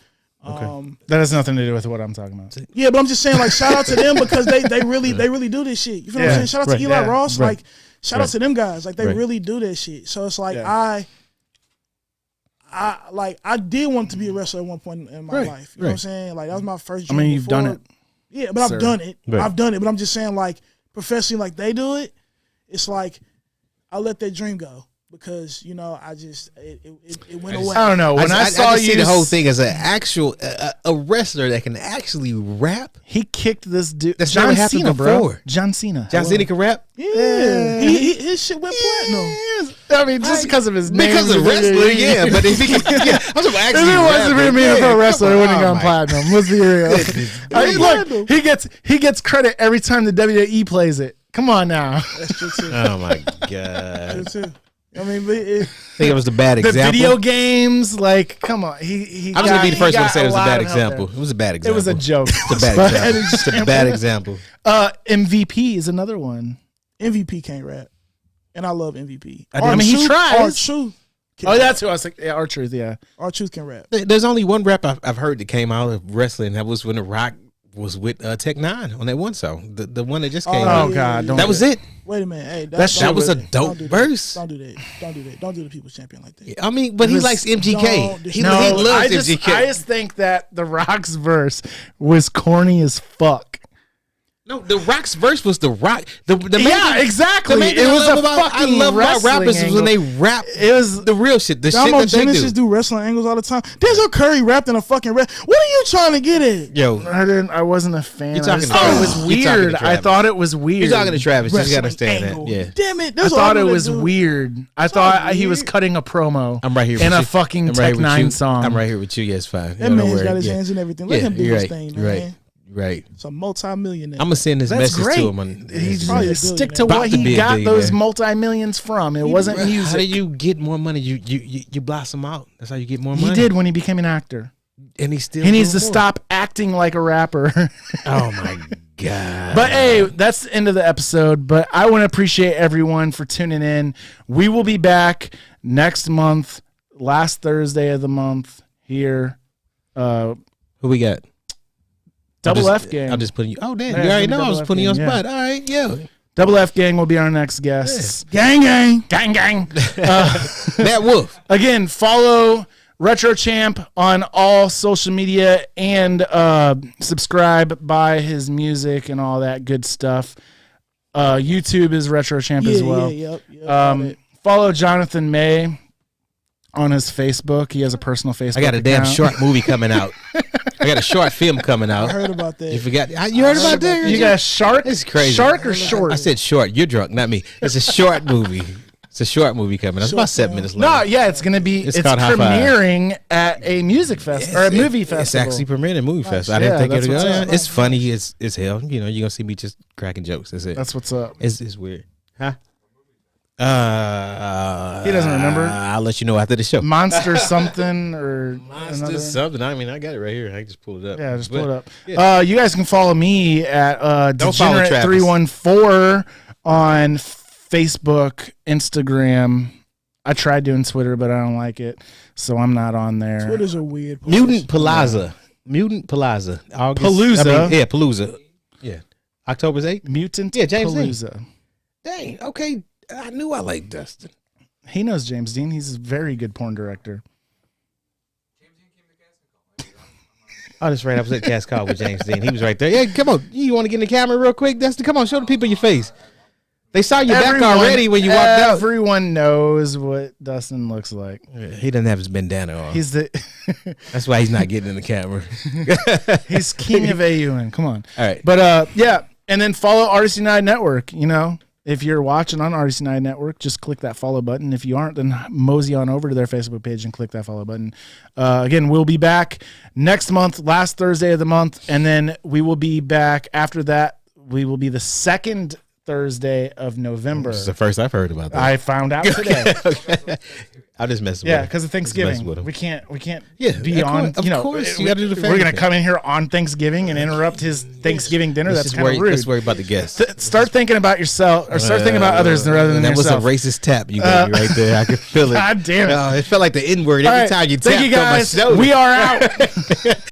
That has nothing to do with what I'm talking about. Yeah, but I'm just saying, like, shout out to them because they really do this shit. You feel what I'm saying? Shout out to Eli Ross. Like, shout out to them guys. Like, they really do that shit. So it's like I did want to be a wrestler at one point in my life. You know what I'm saying? Like, that was my first dream. I mean, you've done it. Yeah, but I've done it. Right. I've done it. But I'm just saying, like, professionally, like they do it, it's like I let that dream go. Because you know, it went away. I don't know. When I saw you see the whole thing as an actual a wrestler that can actually rap. He kicked this dude. That's John Cena, bro. John Cena. John Cena can rap. Yeah, his shit went platinum. I mean, just because of his name. Because of wrestling, yeah. But if he can, if it wasn't for being a professional, it wouldn't have gone platinum. Let's be real. Look, he gets credit every time the WWE plays it. Come on now. That's true too. Oh my god. True too. I mean, but I think it was a bad example. The video games, like, come on. I was going to be the first one to say it was a bad example. It was a bad example. It was a joke. It's a bad example. It's a bad example. MVP is another one. MVP can't rap. And I love MVP. I mean, he tries. R-Truth. Oh, that's who I was like. Yeah, R-Truth, yeah. R-Truth can rap. There's only one rap I've heard that came out of wrestling. That was when The Rock was with Tech N9ne on that one song, the one that just came out. Oh God, that was it. Wait a minute, hey, that was a dope verse. Don't do that. Don't do the People's Champion like that. I mean, but he likes MGK. He loves MGK. I just think that The Rock's verse was corny as fuck. No, The Rock's verse was The Rock. Exactly. It was a fucking. I love my rappers angle. when they rap. It was the real shit. The shit that they Genesis do wrestling angles all the time. Denzel Curry rapped in a fucking rap. What are you trying to get at? Yo, I wasn't a fan. You're talking to it was weird. I thought it was weird. You're talking to Travis. You gotta understand that. Yeah. Damn it. I thought it was weird. I thought he was cutting a promo. I'm right here in a fucking Tech N9ne song. I'm right here with you. Yes, fine. That man's got his hands in everything. Let him do his thing, man. Right. It's a multi-millionaire. I'm gonna send this message to him. He's stick to what he got those multi-millions from. It wasn't music. How do you get more money? You blossom out. That's how you get more money. He did when he became an actor. And he needs to stop acting like a rapper. Oh my God. But hey, that's the end of the episode. But I want to appreciate everyone for tuning in. We will be back next month, last Thursday of the month here. Who we got? Double F Gang. I'm just putting you. Oh, damn. You already know I was putting you on spot. All right, yeah. Double F Gang will be our next guest. Yeah. Gang. Matt Wolf. Again, follow Retro Champ on all social media and subscribe, buy his music and all that good stuff. YouTube is Retro Champ as well. Yep, follow Jonathan May on his Facebook. He has a personal Facebook account. I got a damn short movie coming out. I got a short film coming out. I heard about that. You forgot? You heard about that? You got a shark? It's crazy. Shark or short? I said short. You're drunk, not me. It's a short movie. It's a short movie coming out. It's about 7 minutes long. No, yeah, it's gonna be. It's called High Five. premiering at a music festival or a movie festival. It's actually premiering at a movie festival. I Yeah, didn't think that's it would what's go. up. It's funny. It's hell. You know, you're gonna see me just cracking jokes. That's it. That's what's up. It's weird. Huh? He doesn't remember. I'll let you know after the show. Monster something or Monster another. something. I mean, I got it right here. I can just pull it up. Yeah, just But, pull it up. yeah. You guys can follow me at Don't follow Travis. Degenerate314 on Facebook, Instagram. I tried doing Twitter, but I don't like it, so I'm not on there. Twitter's a weird place. Mutant Palazza. Mutant Palazza. Palooza. Yeah, Palooza. Yeah. October's 8th? Mutant Yeah, James Dean. Palooza. Dang. Okay. I knew I liked Dustin. He knows James Dean. He's a very good porn director. I just right opposite Cast Call with James Dean. He was right there. Yeah, come on. You want to get in the camera real quick, Dustin? Come on, show the people your face. They saw your back already when you walked out. Everyone knows what Dustin looks like. He doesn't have his bandana on. He's the That's why he's not getting in the camera. he's king of AUN. Come on. All right. But yeah, and then follow Artist United Network. You know, if you're watching on Artist United Network, just click that follow button. If you aren't, then mosey on over to their Facebook page and click that follow button. Again, we'll be back next month, last Thursday of the month, and then we will be back after that. We will be the second Thursday of November. This is the first I've heard about that. I found out today. Okay. I'll just mess with Yeah, him. because of Just mess Thanksgiving, with him. we can't Yeah, be of on. course- You know, of course, you gotta do the we're gonna family come in here on Thanksgiving and interrupt his Thanksgiving dinner. Let's That's just kind of worry- rude. Let's worry about the guests. Start thinking about yourself, or start thinking about others rather than that yourself. was a racist tap you gave me right there. I could feel it. God damn it! It felt like the N word All every right, time you thank tapped you on my guys. shoulder. We are out.